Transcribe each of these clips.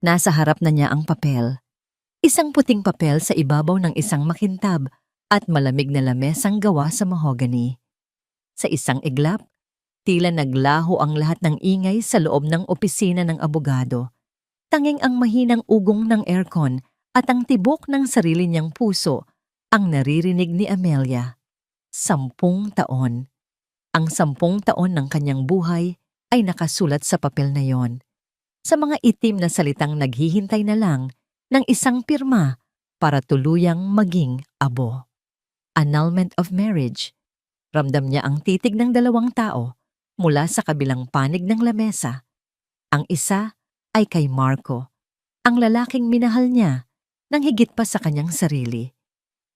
Nasa harap na niya ang papel. Isang puting papel sa ibabaw ng isang makintab at malamig na lamesang gawa sa mahogany. Sa isang iglap, tila naglaho ang lahat ng ingay sa loob ng opisina ng abogado. Tanging ang mahinang ugong ng aircon at ang tibok ng sarili niyang puso ang naririnig ni Amelia. 10 taon. Ang 10 taon ng kanyang buhay ay nakasulat sa papel na yon. Sa mga itim na salitang naghihintay na lang ng isang pirma para tuluyang maging abo. Annulment of marriage. Ramdam niya ang titig ng 2 tao mula sa kabilang panig ng lamesa. Ang isa ay kay Marco, ang lalaking minahal niya nang higit pa sa kanyang sarili.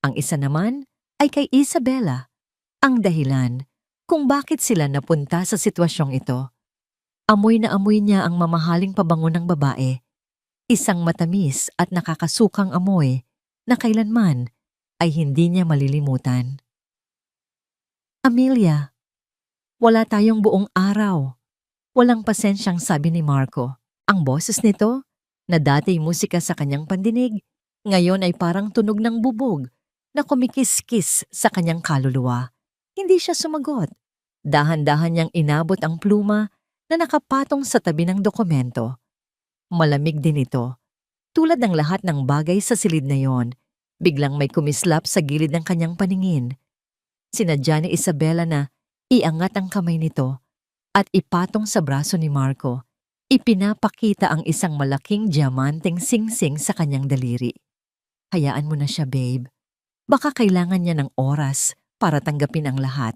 Ang isa naman ay kay Isabela, ang dahilan kung bakit sila napunta sa sitwasyong ito. Amoy na amoy niya ang mamahaling pabango ng babae, isang matamis at nakakasukang amoy na kailanman ay hindi niya malilimutan. Amelia, wala tayong buong araw. Walang pasensyang sabi ni Marco. Ang boses nito, na dati musika sa kanyang pandinig, ngayon ay parang tunog ng bubog na kumikis-kis sa kanyang kaluluwa. Hindi siya sumagot. Dahan-dahan niyang inabot ang pluma na nakapatong sa tabi ng dokumento. Malamig din ito. Tulad ng lahat ng bagay sa silid na yon, biglang may kumislap sa gilid ng kanyang paningin. Sinadya ni Isabela na iangat ang kamay nito at ipatong sa braso ni Marco. Ipinapakita ang isang malaking diamanteng singsing sa kanyang daliri. Hayaan mo na siya, babe. Baka kailangan niya ng oras para tanggapin ang lahat.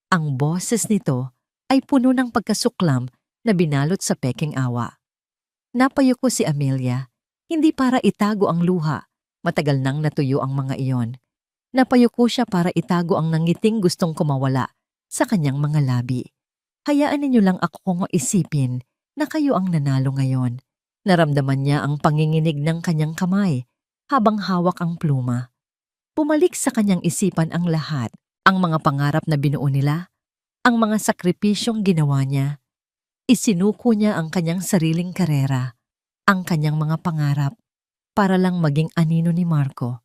Ang boses nito ay puno ng pagkasuklam na binalot sa peking awa. Napayuko si Amelia, hindi para itago ang luha. Matagal nang natuyo ang mga iyon. Napayuko siya para itago ang nangiting gustong kumawala sa kanyang mga labi. Hayaan ninyo lang ako kung isipin na kayo ang nanalo ngayon. Naramdaman niya ang panginginig ng kanyang kamay habang hawak ang pluma. Bumalik sa kanyang isipan ang lahat, ang mga pangarap na binuo nila, ang mga sakripisyong ginawa niya. Isinuko niya ang kanyang sariling karera, ang kanyang mga pangarap, para lang maging anino ni Marco,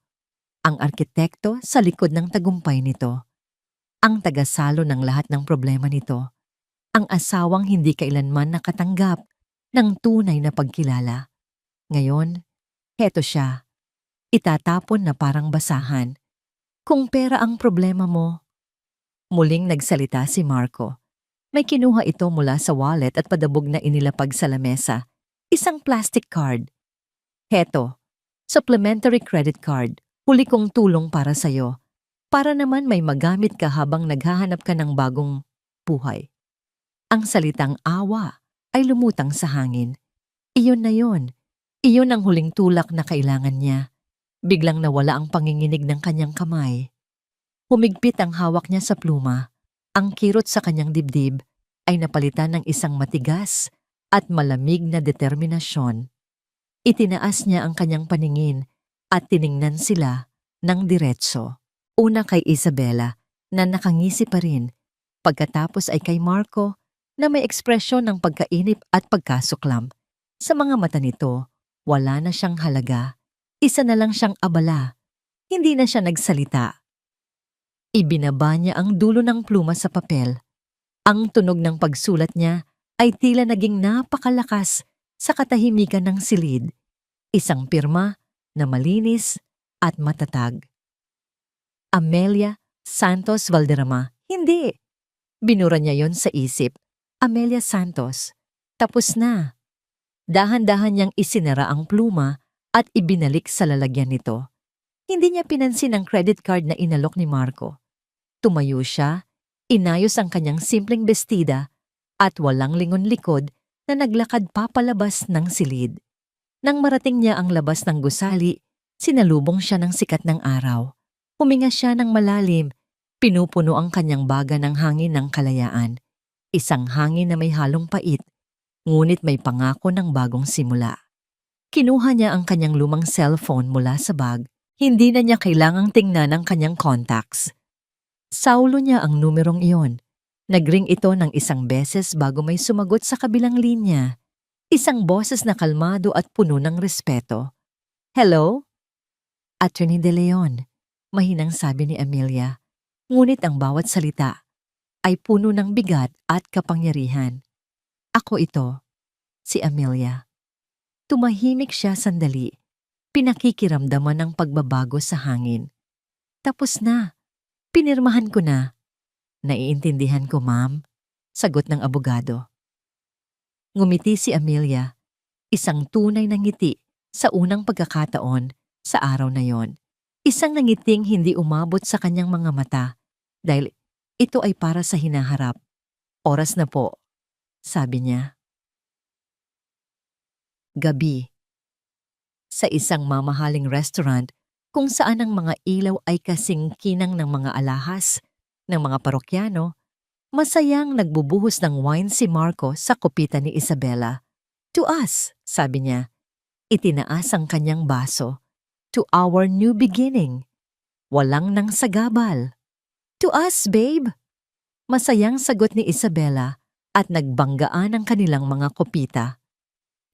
ang arkitekto sa likod ng tagumpay nito, ang tagasalo ng lahat ng problema nito, ang asawang hindi kailanman nakatanggap ng tunay na pagkilala. Ngayon, heto siya, itatapon na parang basahan. Kung pera ang problema mo. Muling nagsalita si Marco. May kinuha ito mula sa wallet at padabog na inilapag sa lamesa. Isang plastic card. Heto, supplementary credit card. Huli kong tulong para sa'yo. Para naman may magamit ka habang naghahanap ka ng bagong buhay. Ang salitang awa ay lumutang sa hangin. Iyon na yon. Iyon ang huling tulak na kailangan niya. Biglang nawala ang panginginig ng kanyang kamay. Humigpit ang hawak niya sa pluma. Ang kirot sa kanyang dibdib ay napalitan ng isang matigas at malamig na determinasyon. Itinaas niya ang kanyang paningin at tiningnan sila ng diretso. Una kay Isabela na nakangisi pa rin. Pagkatapos ay kay Marco na may ekspresyon ng pagkainip at pagkasuklam. Sa mga mata nito, wala na siyang halaga. Isa na lang siyang abala. Hindi na siya nagsalita. Ibinaba niya ang dulo ng pluma sa papel. Ang tunog ng pagsulat niya ay tila naging napakalakas sa katahimikan ng silid. Isang pirma na malinis at matatag. Amelia Santos Valderrama. Hindi. Binura niya yon sa isip. Amelia Santos. Tapos na. Dahan-dahan niyang isinara ang pluma at ibinalik sa lalagyan nito. Hindi niya pinansin ang credit card na inalok ni Marco. Tumayo siya, inayos ang kanyang simpleng bestida at walang lingon-likod na naglakad papalabas ng silid. Nang marating niya ang labas ng gusali, sinalubong siya ng sikat ng araw. Huminga siya ng malalim, pinupuno ang kanyang baga ng hangin ng kalayaan. Isang hangin na may halong pait, ngunit may pangako ng bagong simula. Kinuha niya ang kanyang lumang cellphone mula sa bag. Hindi na niya kailangang tingnan ang kanyang contacts. Saulo niya ang numerong iyon. Nagring ito ng isang beses bago may sumagot sa kabilang linya. Isang boses na kalmado at puno ng respeto. "Hello?" "Attorney De Leon," mahinang sabi ni Amelia. Ngunit ang bawat salita ay puno ng bigat at kapangyarihan. "Ako ito, si Amelia." Tumahimik siya sandali. Pinakikiramdaman ang pagbabago sa hangin. "Tapos na. Pinirmahan ko na." "Naiintindihan ko, ma'am," sagot ng abogado. Ngumiti si Amelia, isang tunay na ngiti sa unang pagkakataon sa araw na yon. Isang nangiting hindi umabot sa kanyang mga mata dahil ito ay para sa hinaharap. "Oras na po," sabi niya. Gabi. Sa isang mamahaling restaurant kung saan ang mga ilaw ay kasing kinang ng mga alahas ng mga parokyano, masayang nagbubuhos ng wine si Marco sa kopita ni Isabela. "To us," sabi niya. Itinaas ang kanyang baso. "To our new beginning." Walang nang sagabal. "To us, babe." Masayang sagot ni Isabela at nagbanggaan ang kanilang mga kopita.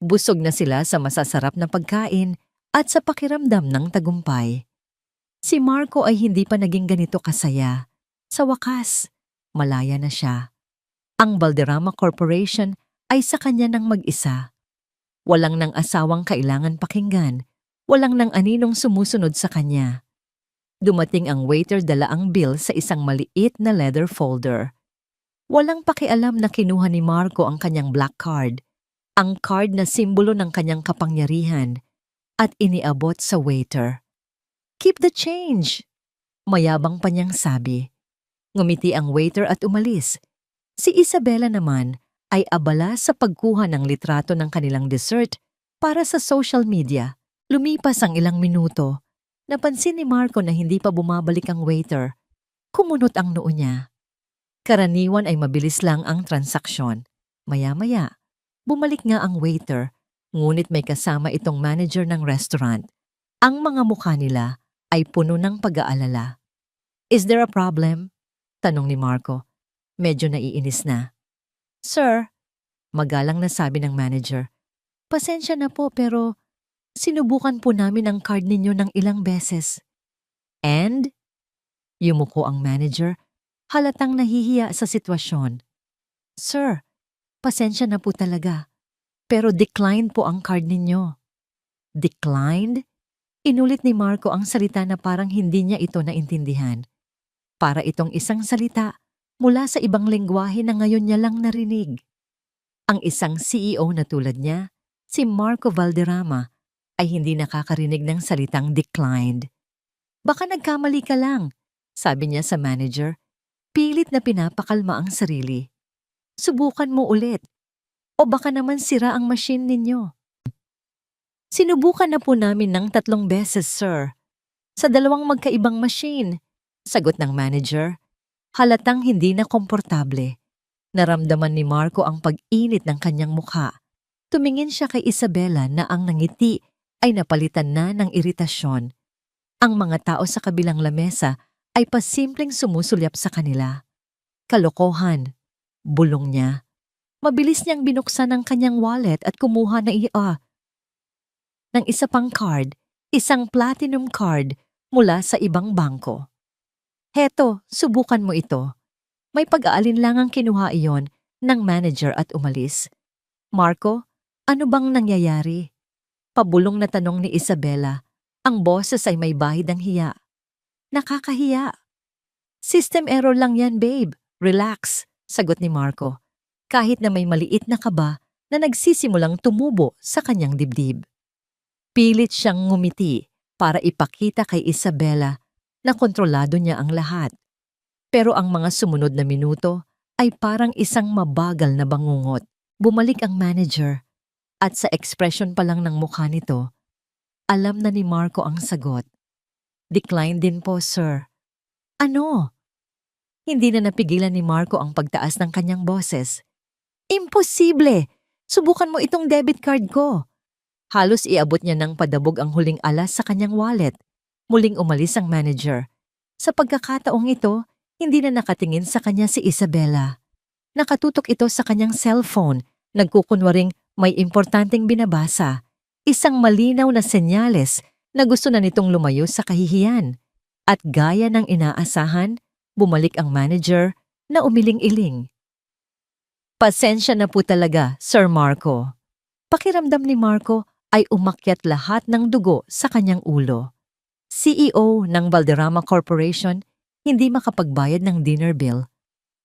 Busog na sila sa masasarap na pagkain at sa pakiramdam ng tagumpay. Si Marco ay hindi pa naging ganito kasaya. Sa wakas, malaya na siya. Ang Valderrama Corporation ay sa kanya ng mag-isa. Walang nang asawang kailangan pakinggan, walang nang aninong sumusunod sa kanya. Dumating ang waiter, dala ang bill sa isang maliit na leather folder. Walang pakialam na kinuha ni Marco ang kanyang black card, ang card na simbolo ng kanyang kapangyarihan, at iniabot sa waiter. "Keep the change," mayabang pa niyang sabi. Ngumiti ang waiter at umalis. Si Isabela naman ay abala sa pagkuha ng litrato ng kanilang dessert para sa social media. Lumipas ang ilang minuto. Napansin ni Marco na hindi pa bumabalik ang waiter. Kumunot ang noo niya. Karaniwan ay mabilis lang ang transaksyon. Maya-maya, bumalik nga ang waiter, ngunit may kasama itong manager ng restaurant. Ang mga mukha nila ay puno ng pag-aalala. "Is there a problem?" tanong ni Marco. Medyo naiinis na. "Sir," magalang na sabi ng manager, "pasensya na po pero sinubukan po namin ang card ninyo ng ilang beses." "And?" Yumuko ang manager, halatang nahihiya sa sitwasyon. "Sir, pasensya na po talaga, pero declined po ang card ninyo." "Declined?" Inulit ni Marco ang salita na parang hindi niya ito naintindihan. Para itong isang salita mula sa ibang lengguwahe na ngayon niya lang narinig. Ang isang CEO na tulad niya, si Marco Valderrama, ay hindi nakakarinig ng salitang declined. "Baka nagkamali ka lang," sabi niya sa manager. Pilit na pinapakalma ang sarili. "Subukan mo ulit. O baka naman sira ang machine ninyo." "Sinubukan na po namin ng 3 beses, sir. Sa 2 magkaibang machine," sagot ng manager. Halatang hindi na komportable. Naramdaman ni Marco ang pag-init ng kanyang mukha. Tumingin siya kay Isabela na ang nangiti ay napalitan na ng iritasyon. Ang mga tao sa kabilang lamesa ay pasimpleng sumusulyap sa kanila. "Kalokohan," bulong niya. Mabilis niyang binuksan ang kanyang wallet at kumuha ng isa pang card, isang platinum card mula sa ibang bangko. "Heto, subukan mo ito." May pag-aalinlangang kinuha iyon ng manager at umalis. "Marco, ano bang nangyayari?" Pabulong na tanong ni Isabela. Ang boses ay may bahid ng hiya. "Nakakahiya." "System error lang yan, babe. Relax," sagot ni Marco, kahit na may maliit na kaba na nagsisimulang tumubo sa kanyang dibdib. Pilit siyang ngumiti para ipakita kay Isabela na kontrolado niya ang lahat. Pero ang mga sumunod na minuto ay parang isang mabagal na bangungot. Bumalik ang manager at sa ekspresyon pa lang ng mukha nito, alam na ni Marco ang sagot. "Decline din po, sir." "Ano?" Hindi na napigilan ni Marco ang pagtaas ng kanyang boses. "Imposible! Subukan mo itong debit card ko." Halos iabot niya ng padabog ang huling alas sa kanyang wallet. Muling umalis ang manager. Sa pagkakataong ito, hindi na nakatingin sa kanya si Isabela. Nakatutok ito sa kanyang cellphone, nagkukunwaring May importanteng binabasa, isang malinaw na senyales na gusto na nitong lumayo sa kahihiyan. At gaya ng inaasahan, bumalik ang manager na umiling-iling. Pasensya na po talaga, Sir Marco. Pakiramdam ni Marco ay umakyat lahat ng dugo sa kanyang ulo. CEO ng Valderrama Corporation, hindi makapagbayad ng dinner bill.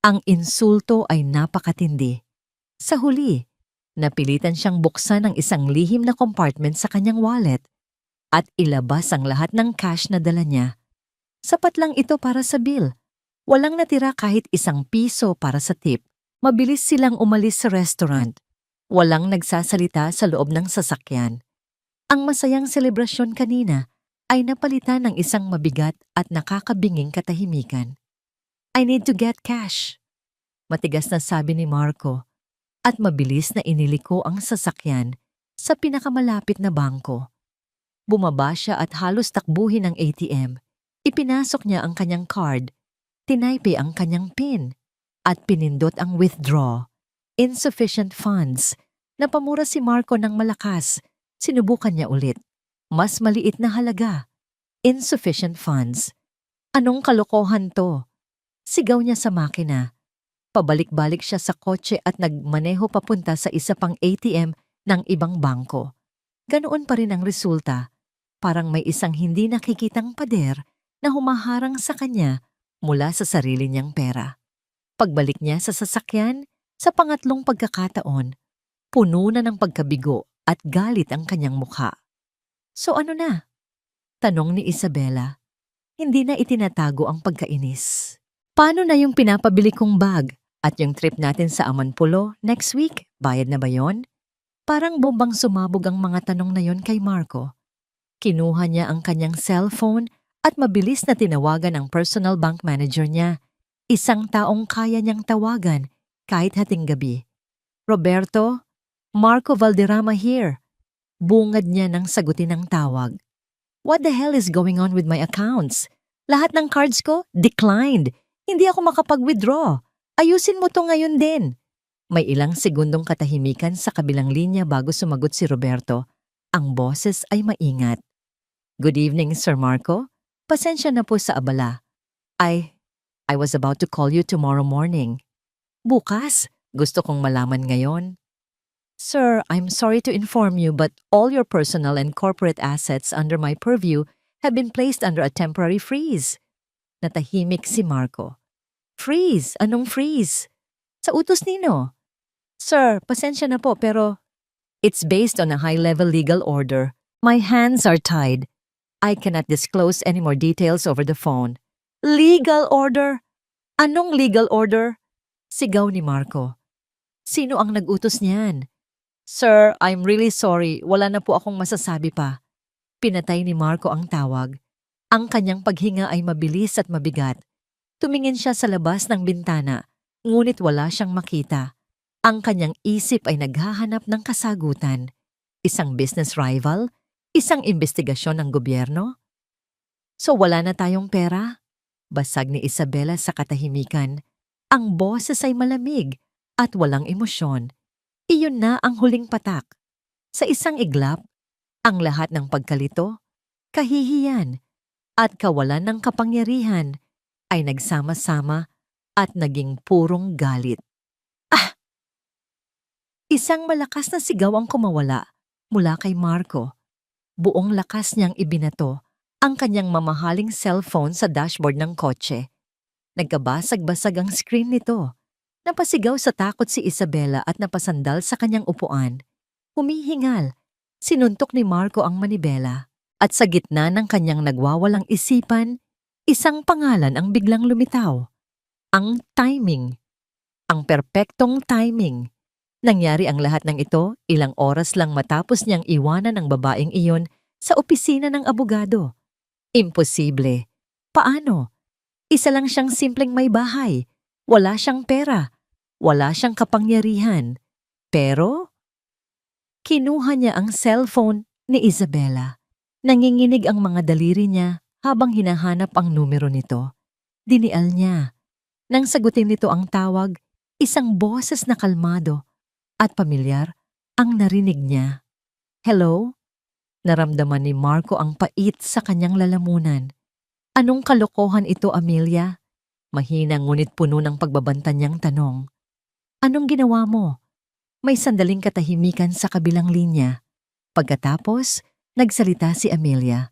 Ang insulto ay napakatindi. Sa huli, napilitan siyang buksan ang isang lihim na compartment sa kanyang wallet at ilabas ang lahat ng cash na dala niya. Sapat lang ito para sa bill. Walang natira kahit ₱1 para sa tip. Mabilis silang umalis sa restaurant. Walang nagsasalita sa loob ng sasakyan. Ang masayang selebrasyon kanina ay napalitan ng isang mabigat at nakakabinging katahimikan. I need to get cash. Matigas na sabi ni Marco at mabilis na iniliko ang sasakyan sa pinakamalapit na bangko. Bumaba siya at halos takbuhin ang ATM. Ipinasok niya ang kanyang card, tinaype ang kanyang PIN, at pinindot ang withdraw. Insufficient funds. Napamura si Marco ng malakas. Sinubukan niya ulit. Mas maliit na halaga. Insufficient funds. Anong kalokohan to? Sigaw niya sa makina. Pabalik-balik siya sa kotse at nagmaneho papunta sa isa pang ATM ng ibang bangko. Ganoon pa rin ang resulta. Parang may isang hindi nakikitang pader na humaharang sa kanya mula sa sarili niyang pera. Pagbalik niya sa sasakyan, sa pangatlong pagkakataon, puno na ng pagkabigo at galit ang kanyang mukha. So ano na? Tanong ni Isabela. Hindi na itinatago ang pagkainis. Paano na yung pinapabili kong bag at yung trip natin sa Amanpulo next week? Bayad na ba yon? Parang bombang sumabog ang mga tanong na yon kay Marco. Kinuha niya ang kanyang cellphone at mabilis na tinawagan ang personal bank manager niya. Isang taong kaya niyang tawagan kahit hating gabi. Roberto, Marco Valderrama here. Bungad niya nang sagutin ang tawag. What the hell is going on with my accounts? Lahat ng cards ko declined. Hindi ako makapag-withdraw. Ayusin mo to ngayon din. May ilang segundong katahimikan sa kabilang linya bago sumagot si Roberto. Ang boses ay maingat. Good evening, Sir Marco. Pasensya na po sa abala. I was about to call you tomorrow morning. Bukas? Gusto kong malaman ngayon. Sir, I'm sorry to inform you but all your personal and corporate assets under my purview have been placed under a temporary freeze. Natahimik si Marco. Freeze? Anong freeze? Sa utos nino? Sir, pasensya na po pero it's based on a high-level legal order. My hands are tied. I cannot disclose any more details over the phone. Legal order? Anong legal order? Sigaw ni Marco. Sino ang nag-utos niyan? Sir, I'm really sorry. Wala na po akong masasabi pa. Pinatay ni Marco ang tawag. Ang kanyang paghinga ay mabilis at mabigat. Tumingin siya sa labas ng bintana, ngunit wala siyang makita. Ang kanyang isip ay naghahanap ng kasagutan. Isang business rival? Isang investigasyon ng gobyerno? So wala na tayong pera? Basag ni Isabela sa katahimikan. Ang boses ay malamig at walang emosyon. Iyon na ang huling patak. Sa isang iglap, ang lahat ng pagkalito, kahihiyan, at kawalan ng kapangyarihan ay nagsama-sama at naging purong galit. Ah! Isang malakas na sigaw ang kumawala mula kay Marco. Buong lakas niyang ibinato ang kanyang mamahaling cellphone sa dashboard ng kotse. Nagkabasag-basag ang screen nito. Napasigaw sa takot si Isabela at napasandal sa kanyang upuan. Humihingal, sinuntok ni Marco ang manibela. At sa gitna ng kanyang nagwawalang isipan, isang pangalan ang biglang lumitaw. Ang timing. Ang perpektong timing. Nangyari ang lahat ng ito ilang oras lang matapos niyang iwanan ang babaeng iyon sa opisina ng abogado. Imposible. Paano? Isa lang siyang simpleng may bahay. Wala siyang pera. Wala siyang kapangyarihan. Pero, kinuha niya ang cellphone ni Isabela. Nanginginig ang mga daliri niya habang hinahanap ang numero nito. Dinial niya. Nang sagutin nito ang tawag, isang boses na kalmado at pamilyar ang narinig niya. Hello? Naramdaman ni Marco ang pait sa kanyang lalamunan. Anong kalokohan ito, Amelia? Mahina ngunit puno ng pagbabanta niyang tanong. Anong ginawa mo? May sandaling katahimikan sa kabilang linya. Pagkatapos, nagsalita si Amelia.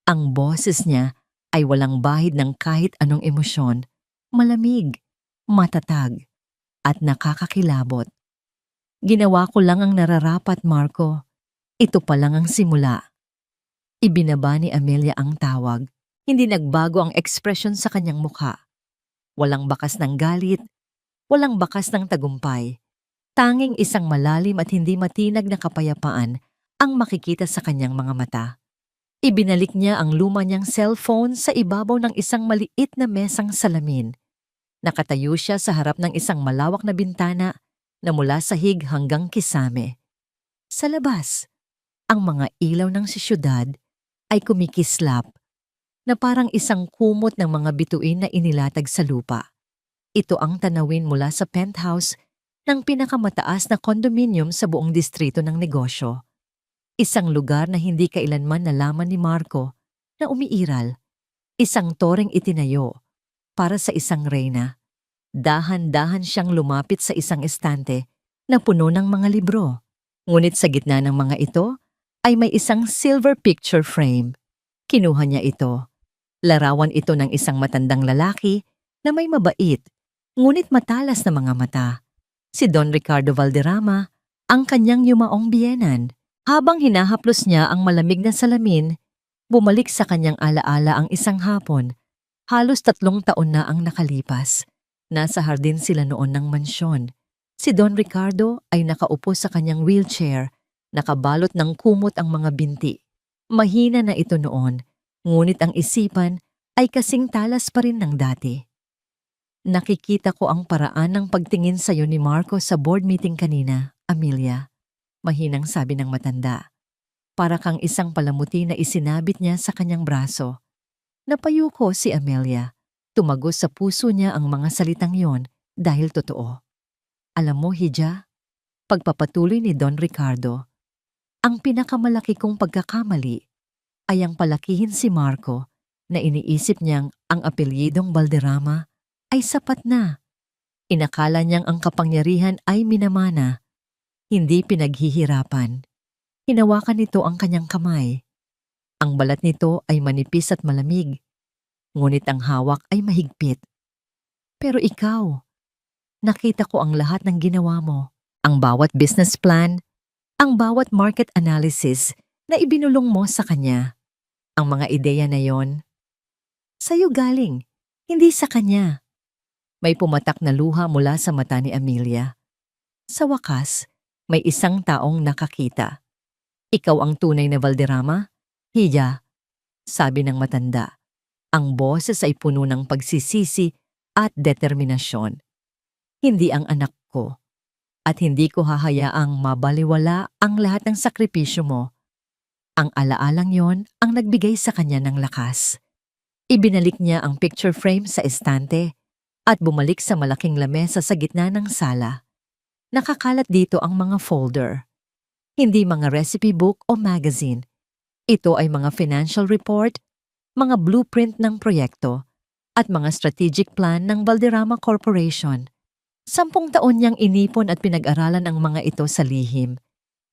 Ang boses niya ay walang bahid ng kahit anong emosyon. Malamig, matatag, at nakakakilabot. Ginawa ko lang ang nararapat, Marco. Ito pa lang ang simula. Ibinaba ni Amelia ang tawag. Hindi nagbago ang ekspresyon sa kanyang mukha. Walang bakas ng galit, walang bakas ng tagumpay. Tanging isang malalim at hindi matinag na kapayapaan ang makikita sa kanyang mga mata. Ibinalik niya ang luma niyang cellphone sa ibabaw ng isang maliit na mesang salamin. Nakatayo siya sa harap ng isang malawak na bintana na mula sahig hanggang kisame. Sa labas, ang mga ilaw ng siyudad ay kumikislap na parang isang kumot ng mga bituin na inilatag sa lupa. Ito ang tanawin mula sa penthouse ng pinakamataas na condominium sa buong distrito ng negosyo. Isang lugar na hindi kailanman nalaman ni Marco na umiiral. Isang toreng itinayo para sa isang reyna. Dahan-dahan siyang lumapit sa isang estante na puno ng mga libro. Ngunit sa gitna ng mga ito ay may isang silver picture frame. Kinuha niya ito. Larawan ito ng isang matandang lalaki na may mabait, ngunit matalas na mga mata. Si Don Ricardo Valderrama, ang kanyang yumaong biyenan. Habang hinahaplos niya ang malamig na salamin, bumalik sa kanyang alaala ang isang hapon. Halos 3 taon na ang nakalipas. Nasa hardin sila noon ng mansyon. Si Don Ricardo ay nakaupo sa kanyang wheelchair, nakabalot ng kumot ang mga binti. Mahina na ito noon, ngunit ang isipan ay kasing talas pa rin ng dati. Nakikita ko ang paraan ng pagtingin sa iyo ni Marco sa board meeting kanina, Amelia. Mahinang sabi ng matanda. Para kang isang palamuti na isinabit niya sa kanyang braso. Napayuko si Amelia. Tumagos sa puso niya ang mga salitang yon dahil totoo. Alam mo, Hija, pagpapatuloy ni Don Ricardo, ang pinakamalaki kong pagkakamali ay ang palakihin si Marco na iniisip niyang ang apelyidong Valderrama ay sapat na. Inakala niyang ang kapangyarihan ay minamana, hindi pinaghihirapan. Hinawakan nito ang kanyang kamay. Ang balat nito ay manipis at malamig, ngunit ang hawak ay mahigpit. Pero ikaw, nakita ko ang lahat ng ginawa mo. Ang bawat business plan, ang bawat market analysis na ibinulong mo sa kanya. Ang mga ideya na yon, sa'yo galing, hindi sa kanya. May pumatak na luha mula sa mata ni Amelia. Sa wakas, may isang taong nakakita. Ikaw ang tunay na Valderrama? Hija, sabi ng matanda. Ang boses ay puno ng pagsisisi at determinasyon. Hindi ang anak ko. At hindi ko hahayaang mabaliwala ang lahat ng sakripisyo mo. Ang alaalang yon ang nagbigay sa kanya ng lakas. Ibinalik niya ang picture frame sa estante at bumalik sa malaking lamesa sa gitna ng sala. Nakakalat dito ang mga folder. Hindi mga recipe book o magazine. Ito ay mga financial report, mga blueprint ng proyekto, at mga strategic plan ng Valderrama Corporation. 10 taon niyang inipon at pinag-aralan ang mga ito sa lihim.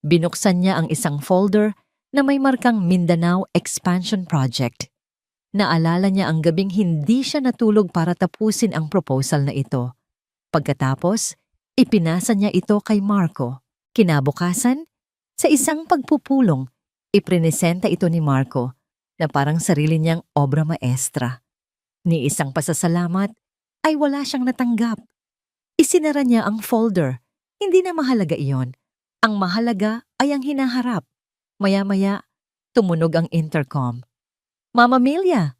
Binuksan niya ang isang folder na may markang Mindanao Expansion Project. Naalala niya ang gabing hindi siya natulog para tapusin ang proposal na ito. Pagkatapos, ipinasa niya ito kay Marco. Kinabukasan, sa isang pagpupulong, iprinesenta ito ni Marco na parang sarili niyang obra maestra. Ni isang pasasalamat ay wala siyang natanggap. Isinara niya ang folder. Hindi na mahalaga iyon. Ang mahalaga ay ang hinaharap. Maya-maya, tumunog ang intercom. Mama Amelia,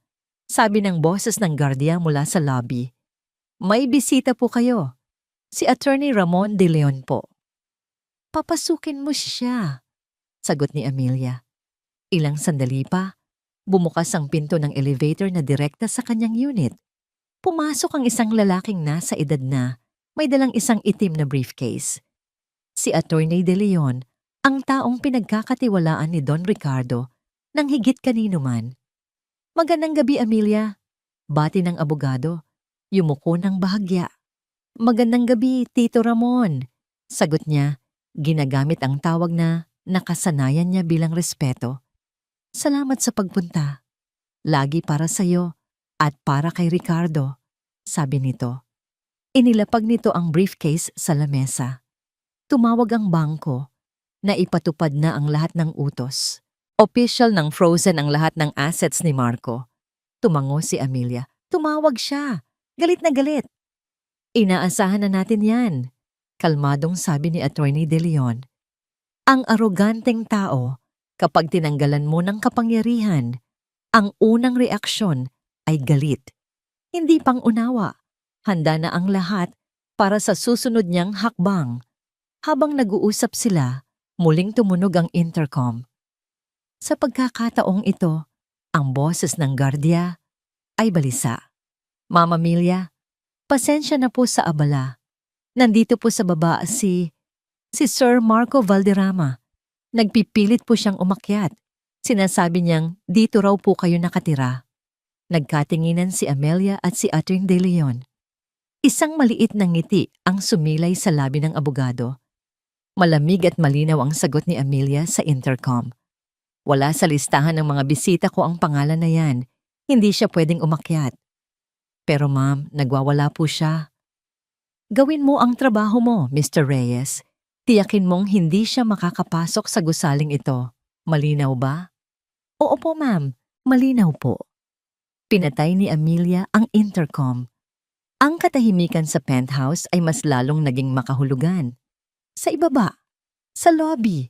sabi ng boses ng gwardiya mula sa lobby. May bisita po kayo. Si Attorney Ramon de Leon po. Papasukin mo siya, sagot ni Amelia. Ilang sandali pa, bumukas ang pinto ng elevator na direkta sa kanyang unit. Pumasok ang isang lalaking nasa edad na, may dalang isang itim na briefcase. Si Attorney De Leon, ang taong pinagkakatiwalaan ni Don Ricardo nang higit kanino man. Magandang gabi, Amelia. Bati ng abogado. Yumuko ng bahagya. Magandang gabi, Tito Ramon. Sagot niya, ginagamit ang tawag na nakasanayan niya bilang respeto. Salamat sa pagpunta. Lagi para sa'yo at para kay Ricardo, sabi nito. Inilapag nito ang briefcase sa lamesa. Tumawag ang bangko na ipatupad na ang lahat ng utos. Official ng frozen ang lahat ng assets ni Marco. Tumango si Amelia. Tumawag siya. Galit na galit. Inaasahan na natin yan. Kalmadong sabi ni Attorney De Leon. Ang aroganteng tao, kapag tinanggalan mo ng kapangyarihan, ang unang reaksyon ay galit. Hindi pang unawa. Handa na ang lahat para sa susunod niyang hakbang. Habang nag-uusap sila, muling tumunog ang intercom. Sa pagkakataong ito, ang boses ng gardya ay balisa. Mama Amelia, pasensya na po sa abala. Nandito po sa baba si Sir Marco Valderrama. Nagpipilit po siyang umakyat. Sinasabi niyang dito raw po kayo nakatira. Nagkatinginan si Amelia at si Attorney De Leon. Isang maliit na ngiti ang sumilay sa labi ng abogado. Malamig at malinaw ang sagot ni Amelia sa intercom. Wala sa listahan ng mga bisita ko ang pangalan na yan. Hindi siya pwedeng umakyat. Pero ma'am, nagwawala po siya. Gawin mo ang trabaho mo, Mr. Reyes. Tiyakin mong hindi siya makakapasok sa gusaling ito. Malinaw ba? Oo po ma'am, malinaw po. Pinatay ni Amelia ang intercom. Ang katahimikan sa penthouse ay mas lalong naging makahulugan. Sa ibaba, sa lobby,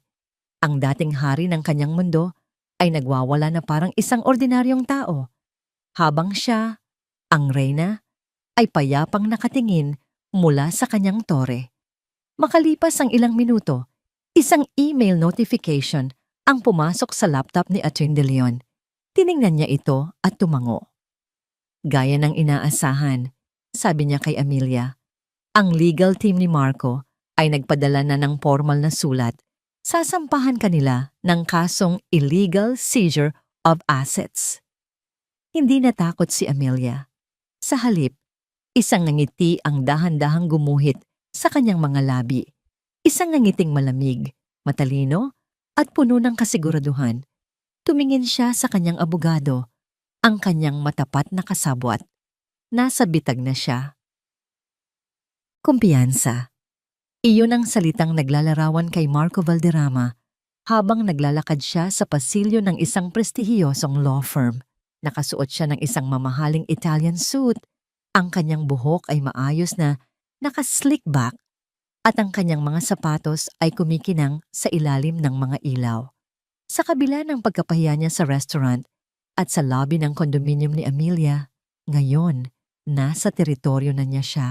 ang dating hari ng kanyang mundo ay nagwawala na parang isang ordinaryong tao. Habang siya, ang reyna, ay payapang nakatingin mula sa kanyang tore. Makalipas ang ilang minuto, isang email notification ang pumasok sa laptop ni Attorney De Leon. Tiningnan niya ito at tumango. Gaya ng inaasahan, sabi niya kay Amelia, ang legal team ni Marco ay nagpadala na ng formal na sulat. Sasampahan kanila ng kasong illegal seizure of assets. Hindi natakot si Amelia. Sa halip, isang ngiti ang dahan-dahang gumuhit sa kanyang mga labi. Isang ngiting malamig, matalino, at puno ng kasiguraduhan. Tumingin siya sa kanyang abogado, ang kanyang matapat na kasabwat. Nasa bitag na siya. Kumpiyansa. Iyon ang salitang naglalarawan kay Marco Valderrama habang naglalakad siya sa pasilyo ng isang prestihiyosong law firm. Nakasuot siya ng isang mamahaling Italian suit. Ang kanyang buhok ay maayos na naka-slick back at ang kanyang mga sapatos ay kumikinang sa ilalim ng mga ilaw. Sa kabila ng pagkapahiya niya sa restaurant at sa lobby ng condominium ni Amelia, ngayon, nasa teritoryo na niya siya.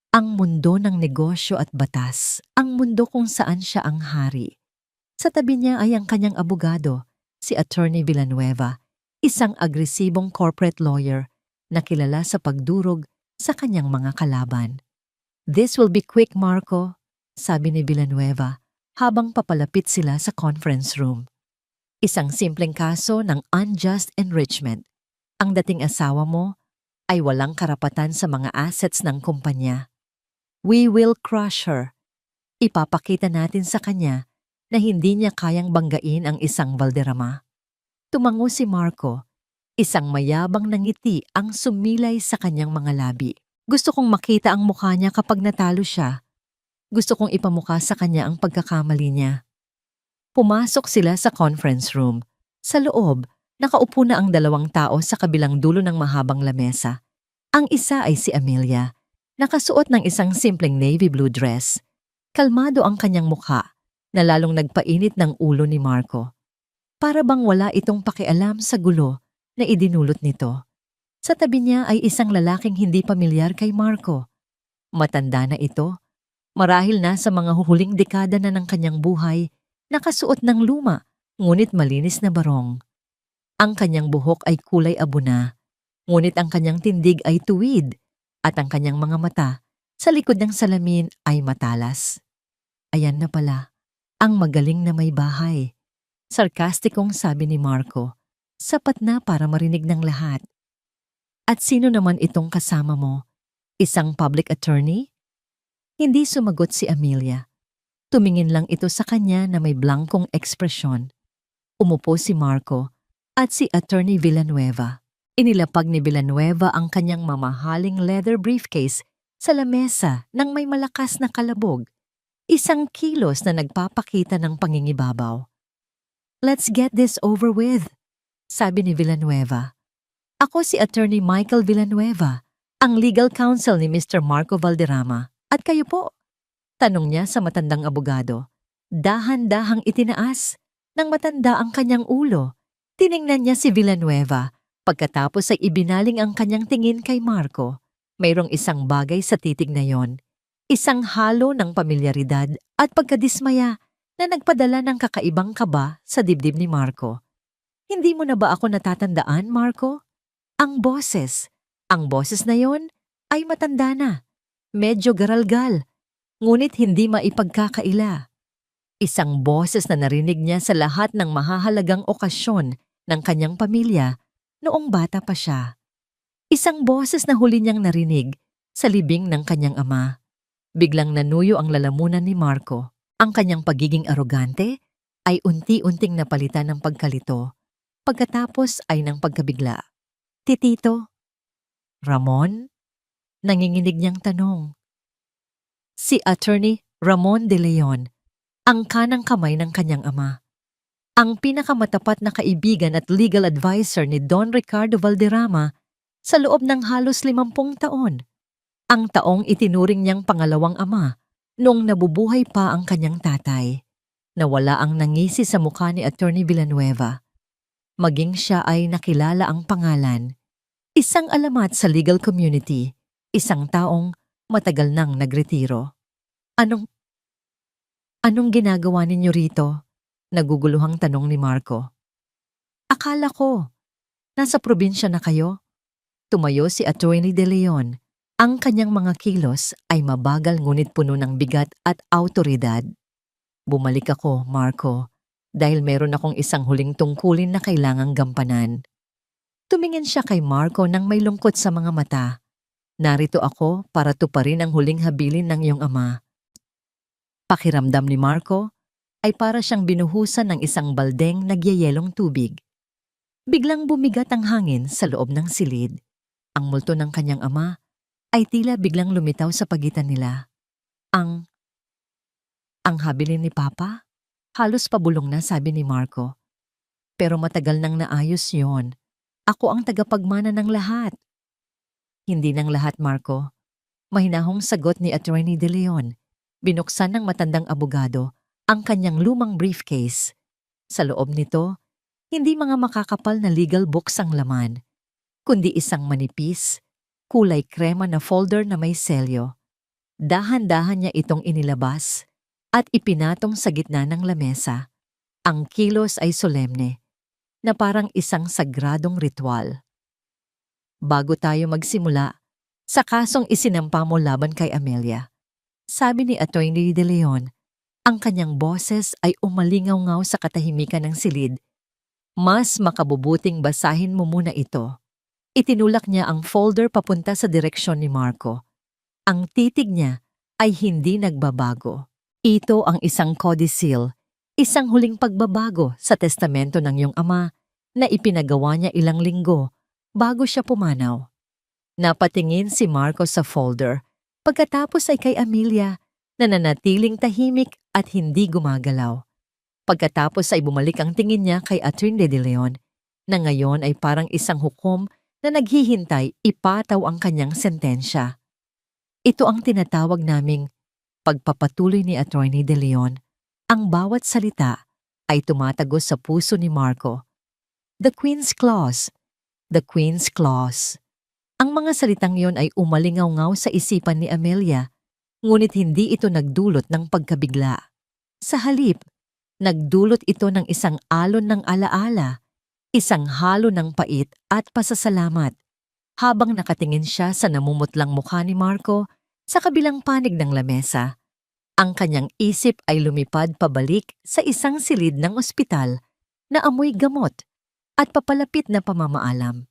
Ang mundo ng negosyo at batas, ang mundo kung saan siya ang hari. Sa tabi niya ay ang kanyang abogado, si Attorney Villanueva, isang agresibong corporate lawyer na kilala sa pagdurog sa kanyang mga kalaban. This will be quick, Marco, sabi ni Villanueva habang papalapit sila sa conference room. Isang simpleng kaso ng unjust enrichment. Ang dating asawa mo ay walang karapatan sa mga assets ng kumpanya. We will crush her. Ipapakita natin sa kanya na hindi niya kayang banggain ang isang Valderrama. Tumango si Marco. Isang mayabang na ngiti ang sumilay sa kanyang mga labi. Gusto kong makita ang mukha niya kapag natalo siya. Gusto kong ipamukha sa kanya ang pagkakamali niya. Pumasok sila sa conference room. Sa loob, nakaupo na ang dalawang tao sa kabilang dulo ng mahabang lamesa. Ang isa ay si Amelia, nakasuot ng isang simpleng navy blue dress. Kalmado ang kanyang mukha, na lalong nagpainit ng ulo ni Marco. Para bang wala itong pakialam sa gulo na idinulot nito. Sa tabi niya ay isang lalaking hindi pamilyar kay Marco. Matanda na ito, marahil na sa mga huhuling dekada na ng kanyang buhay, nakasuot ng luma, ngunit malinis na barong. Ang kanyang buhok ay kulay abo na, ngunit ang kanyang tindig ay tuwid, at ang kanyang mga mata sa likod ng salamin ay matalas. Ayan na pala, ang magaling na may bahay. Sarkastikong sabi ni Marco. Sapat na para marinig ng lahat. At sino naman itong kasama mo? Isang public attorney? Hindi sumagot si Amelia. Tumingin lang ito sa kanya na may blankong ekspresyon. Umupo si Marco at si Attorney Villanueva. Inilapag ni Villanueva ang kanyang mamahaling leather briefcase sa lamesa ng may malakas na kalabog. Isang kilos na nagpapakita ng pangingibabaw. "Let's get this over with," sabi ni Villanueva. "Ako si Attorney Michael Villanueva, ang legal counsel ni Mr. Marco Valderrama. At kayo po?" Tanong niya sa matandang abogado. Dahan-dahang itinaas ng matanda ang kanyang ulo. Tiningnan niya si Villanueva. Pagkatapos ay ibinaling ang kanyang tingin kay Marco. Mayroong isang bagay sa titig na yon. Isang halo ng pamilyaridad at pagkadismaya na nagpadala ng kakaibang kaba sa dibdib ni Marco. "Hindi mo na ba ako natatandaan, Marco?" Ang boses na yon ay matanda na. Medyo garalgal, ngunit hindi maipagkakaila. Isang boses na narinig niya sa lahat ng mahahalagang okasyon ng kanyang pamilya noong bata pa siya. Isang boses na huli niyang narinig sa libing ng kanyang ama. Biglang nanuyo ang lalamunan ni Marco. Ang kanyang pagiging arogante ay unti-unting napalitan ng pagkalito. Pagkatapos ay ng pagkabigla. "Titito?" "Ramon?" Nanginginig niyang tanong. Si Attorney Ramon de Leon, ang kanang kamay ng kanyang ama. Ang pinakamatapat na kaibigan at legal advisor ni Don Ricardo Valderrama sa loob ng halos 50 taon. Ang taong itinuring niyang pangalawang ama noong nabubuhay pa ang kanyang tatay. Nawala ang nangisi sa mukha ni Attorney Villanueva. Maging siya ay nakilala ang pangalan. Isang alamat sa legal community, isang taong matagal nang nagretiro. Anong ginagawa ninyo rito?" Naguguluhang tanong ni Marco. "Akala ko, nasa probinsya na kayo?" Tumayo si Attorney De Leon. Ang kanyang mga kilos ay mabagal ngunit puno ng bigat at awtoridad. "Bumalik ako, Marco, dahil meron akong isang huling tungkulin na kailangang gampanan." Tumingin siya kay Marco nang may lungkot sa mga mata. "Narito ako para tuparin ang huling habilin ng iyong ama." Pakiramdam ni Marco ay para siyang binuhusan ng isang baldeng nagyayelong tubig. Biglang bumigat ang hangin sa loob ng silid. Ang multo ng kanyang ama ay tila biglang lumitaw sa pagitan nila. Ang habilin ni Papa? Halos pabulong na, sabi ni Marco. "Pero matagal nang naayos yon. Ako ang tagapagmana ng lahat." "Hindi ng lahat, Marco." Mahinahong sagot ni Attorney De Leon. Binuksan ng matandang abogado ang kanyang lumang briefcase. Sa loob nito, hindi mga makakapal na legal books ang laman, kundi isang manipis, kulay krema na folder na may selyo. Dahan-dahan niya itong inilabas at ipinatong sa gitna ng lamesa. Ang kilos ay solemne, na parang isang sagradong ritual. "Bago tayo magsimula, sa kasong isinampa mo laban kay Amelia," sabi ni Attorney De Leon. Ang kanyang boses ay umalingaw-ngaw sa katahimikan ng silid. "Mas makabubuting basahin mo muna ito." Itinulak niya ang folder papunta sa direksyon ni Marco. Ang titig niya ay hindi nagbabago. Ito ang isang codicil, isang huling pagbabago sa testamento ng iyong ama na ipinagawa niya ilang linggo bago siya pumanaw. Napatingin si Marco sa folder, pagkatapos ay kay Amelia na nanatiling tahimik at hindi gumagalaw. Pagkatapos ay bumalik ang tingin niya kay Attorney De Leon na ngayon ay parang isang hukom na naghihintay ipataw ang kanyang sentensya. Ito ang tinatawag naming pagpapatuloy ni Attorney De Leon. Ang bawat salita ay tumatagos sa puso ni Marco. The Queen's Clause. The Queen's Clause. Ang mga salitang yon ay umalingaw-ngaw sa isipan ni Amelia, ngunit hindi ito nagdulot ng pagkabigla. Sa halip, nagdulot ito ng isang alon ng alaala, isang halo ng pait at pasasalamat. Habang nakatingin siya sa namumutlang mukha ni Marco sa kabilang panig ng lamesa, Ang kanyang isip ay lumipad pabalik sa isang silid ng ospital na amoy gamot at papalapit na pamamaalam.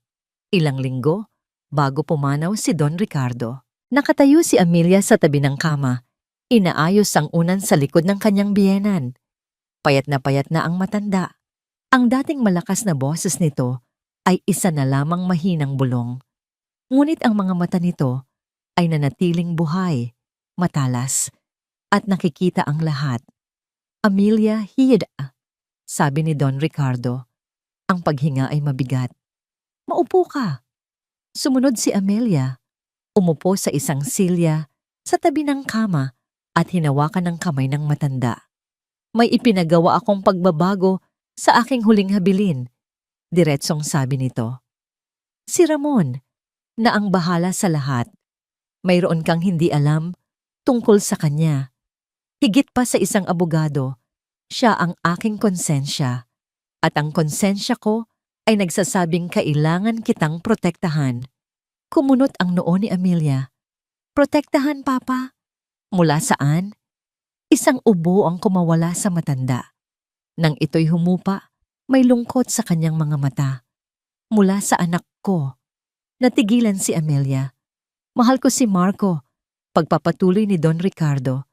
Ilang linggo bago pumanaw si Don Ricardo. Nakatayo si Amelia sa tabi ng kama. Inaayos ang unan sa likod ng kanyang biyenan. Payat na ang matanda. Ang dating malakas na boses nito ay isa na lamang mahinang bulong. Ngunit ang mga mata nito ay nanatiling buhay, matalas, at nakikita ang lahat. Amelia, hiyad, sabi ni Don Ricardo. Ang paghinga ay mabigat. Maupo ka. Sumunod si Amelia. Umupo sa isang silya sa tabi ng kama at hinawakan ng kamay ng matanda. May ipinagawa akong pagbabago sa aking huling habilin, diretsong sabi nito. Si Ramon, na ang bahala sa lahat. Mayroon kang hindi alam tungkol sa kanya. Higit pa sa isang abogado, siya ang aking konsensya. At ang konsensya ko ay nagsasabing kailangan kitang protektahan. Kumunot ang noo ni Amelia. Protektahan, Papa? Mula saan? Isang ubo ang kumawala sa matanda. Nang ito'y humupa, may lungkot sa kanyang mga mata. Mula sa anak ko. Natigilan si Amelia. Mahal ko si Marco, pagpapatuloy ni Don Ricardo.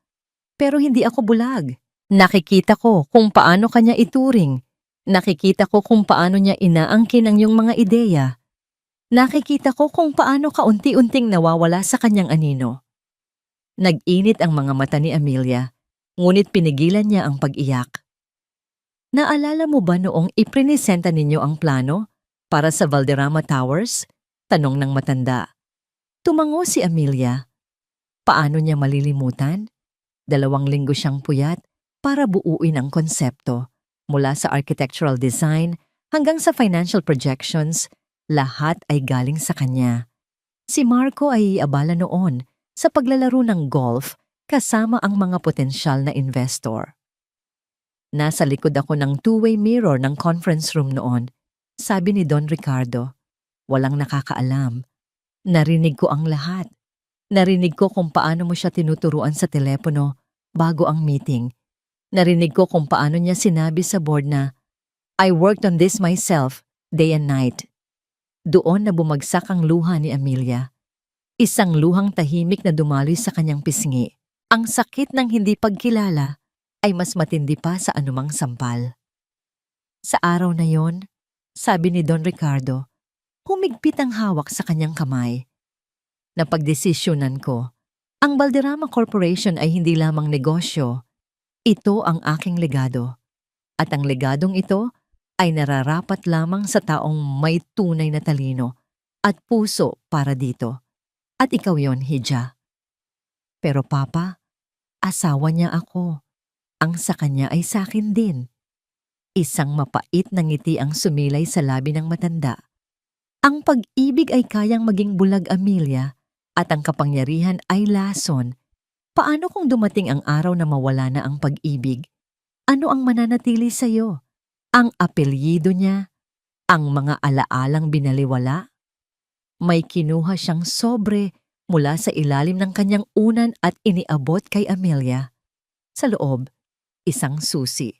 Pero hindi ako bulag. Nakikita ko kung paano kanya ituring. Nakikita ko kung paano niya inaangkin ang iyong mga ideya. Nakikita ko kung paano kaunti-unting nawawala sa kanyang anino. Nag-init ang mga mata ni Amelia, ngunit pinigilan niya ang pag-iyak. Naalala mo ba noong iprinisenta ninyo ang plano para sa Valderrama Towers? Tanong ng matanda. Tumango si Amelia. Paano niya malilimutan? 2 linggo siyang puyat para buuin ang konsepto. Mula sa architectural design hanggang sa financial projections, lahat ay galing sa kanya. Si Marco ay abala noon sa paglalaro ng golf kasama ang mga potensyal na investor. Nasa likod ako ng two-way mirror ng conference room noon, sabi ni Don Ricardo. Walang nakakaalam. Narinig ko ang lahat. Narinig ko kung paano mo siya tinuturuan sa telepono bago ang meeting. Narinig ko kung paano niya sinabi sa board na, I worked on this myself, day and night. Doon na bumagsak ang luha ni Amelia. Isang luhang tahimik na dumaloy sa kanyang pisngi. Ang sakit ng hindi pagkilala ay mas matindi pa sa anumang sampal. Sa araw na yon, sabi ni Don Ricardo, humigpit ang hawak sa kanyang kamay. Napagdesisyonan ko, ang Valderrama Corporation ay hindi lamang negosyo. Ito ang aking legado. At ang legadong ito ay nararapat lamang sa taong may tunay na talino at puso para dito. At ikaw yon, Hija. Pero Papa, asawa niya ako. Ang sa kanya ay sa akin din. Isang mapait na ngiti ang sumilay sa labi ng matanda. Ang pag-ibig ay kayang maging bulag, Amelia, at ang kapangyarihan ay lason. Paano kung dumating ang araw na mawala na ang pag-ibig? Ano ang mananatili sa iyo? Ang apelyido niya? Ang mga alaalang binaliwala? May kinuha siyang sobre mula sa ilalim ng kanyang unan at iniabot kay Amelia. Sa loob, isang susi.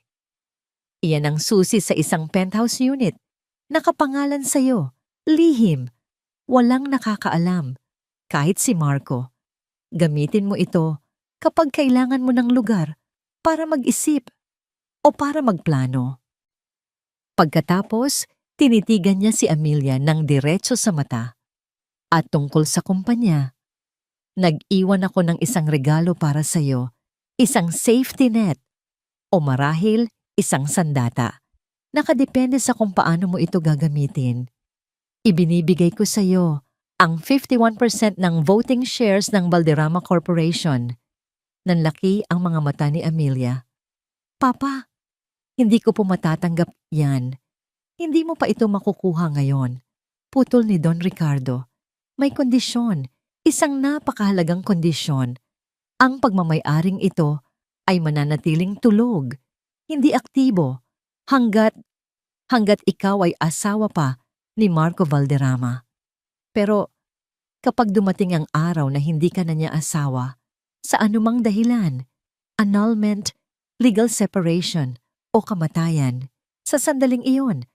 Iyan ang susi sa isang penthouse unit. Nakapangalan sa iyo. Lihim. Walang nakakaalam. Kahit si Marco. Gamitin mo ito kapag kailangan mo ng lugar para mag-isip o para magplano. Pagkatapos, tinitigan niya si Amelia ng diretso sa mata. At tungkol sa kumpanya, nag-iwan ako ng isang regalo para sa iyo, isang safety net, o marahil isang sandata. Nakadepende sa kung paano mo ito gagamitin. Ibinibigay ko sa iyo ang 51% ng voting shares ng Valderrama Corporation. Nanlaki ang mga mata ni Amelia. Papa, hindi ko po matatanggap yan. Hindi mo pa ito makukuha ngayon. Putol ni Don Ricardo. May kondisyon, isang napakahalagang kondisyon. Ang pagmamay-aring ito ay mananatiling tulog, hindi aktibo, hanggat ikaw ay asawa pa ni Marco Valderrama. Pero kapag dumating ang araw na hindi ka na niya asawa, sa anumang dahilan, annulment, legal separation, o kamatayan. Sa sandaling iyon,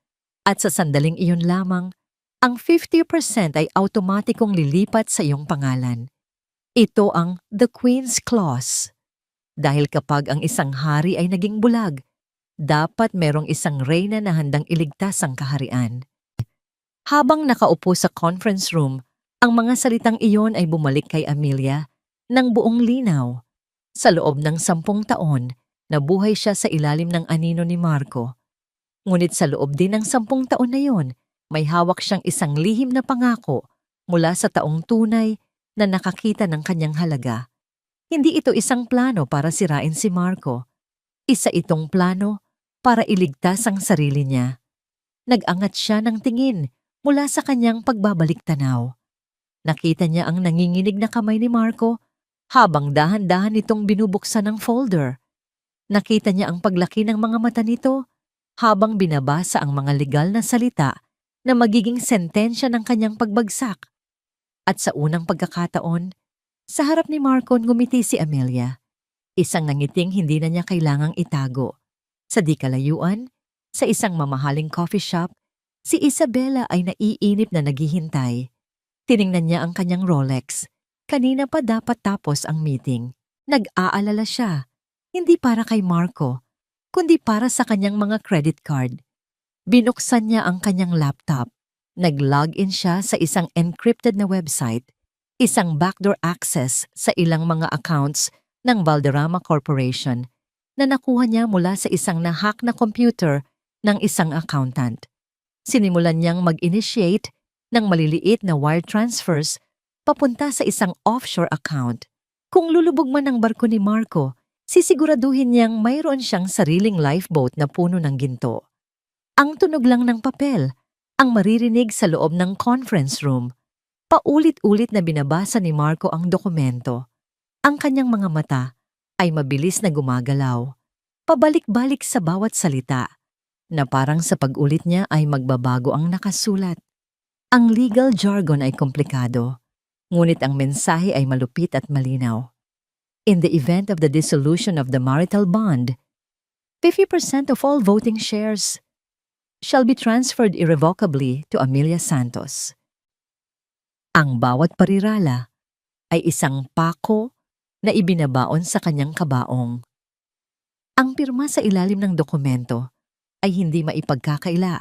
at sa sandaling iyon lamang, ang 50% ay automatikong lilipat sa iyong pangalan. Ito ang The Queen's Clause. Dahil kapag ang isang hari ay naging bulag, dapat merong isang reyna na handang iligtas ang kaharian. Habang nakaupo sa conference room, ang mga salitang iyon ay bumalik kay Amelia ng buong linaw. Sa loob ng 10 taon, nabuhay siya sa ilalim ng anino ni Marco. Ngunit sa loob din ng 10 taon na yon, may hawak siyang isang lihim na pangako mula sa taong tunay na nakakita ng kanyang halaga. Hindi ito isang plano para sirain si Marco. Isa itong plano para iligtas ang sarili niya. Nag-angat siya ng tingin mula sa kanyang pagbabalik-tanaw. Nakita niya ang nanginginig na kamay ni Marco habang dahan-dahan itong binubuksan ng folder. Nakita niya ang paglaki ng mga mata nito habang binabasa ang mga legal na salita na magiging sentensya ng kanyang pagbagsak. At sa unang pagkakataon, sa harap ni Marco ngumiti si Amelia. Isang nangiting hindi na niya kailangang itago. Sa di kalayuan, sa isang mamahaling coffee shop, si Isabella ay naiinip na naghihintay. Tiningnan niya ang kanyang Rolex. Kanina pa dapat tapos ang meeting. Nag-aalala siya, hindi para kay Marco, kundi para sa kanyang mga credit card. Binuksan niya ang kanyang laptop. Nag-login siya sa isang encrypted na website, isang backdoor access sa ilang mga accounts ng Valderrama Corporation na nakuha niya mula sa isang na-hack na computer ng isang accountant. Sinimulan niyang mag-initiate ng maliliit na wire transfers papunta sa isang offshore account. Kung lulubog man ang barko ni Marco, sisiguraduhin niyang mayroon siyang sariling lifeboat na puno ng ginto. Ang tunog lang ng papel ang maririnig sa loob ng conference room. Paulit-ulit na binabasa ni Marco ang dokumento. Ang kanyang mga mata ay mabilis na gumagalaw, pabalik-balik sa bawat salita, na parang sa pag-ulit niya ay magbabago ang nakasulat. Ang legal jargon ay komplikado, ngunit ang mensahe ay malupit at malinaw. In the event of the dissolution of the marital bond, 50% of all voting shares shall be transferred irrevocably to Amelia Santos. Ang bawat parirala ay isang pako na ibinabaon sa kanyang kabaong. Ang pirma sa ilalim ng dokumento ay hindi maipagkakaila.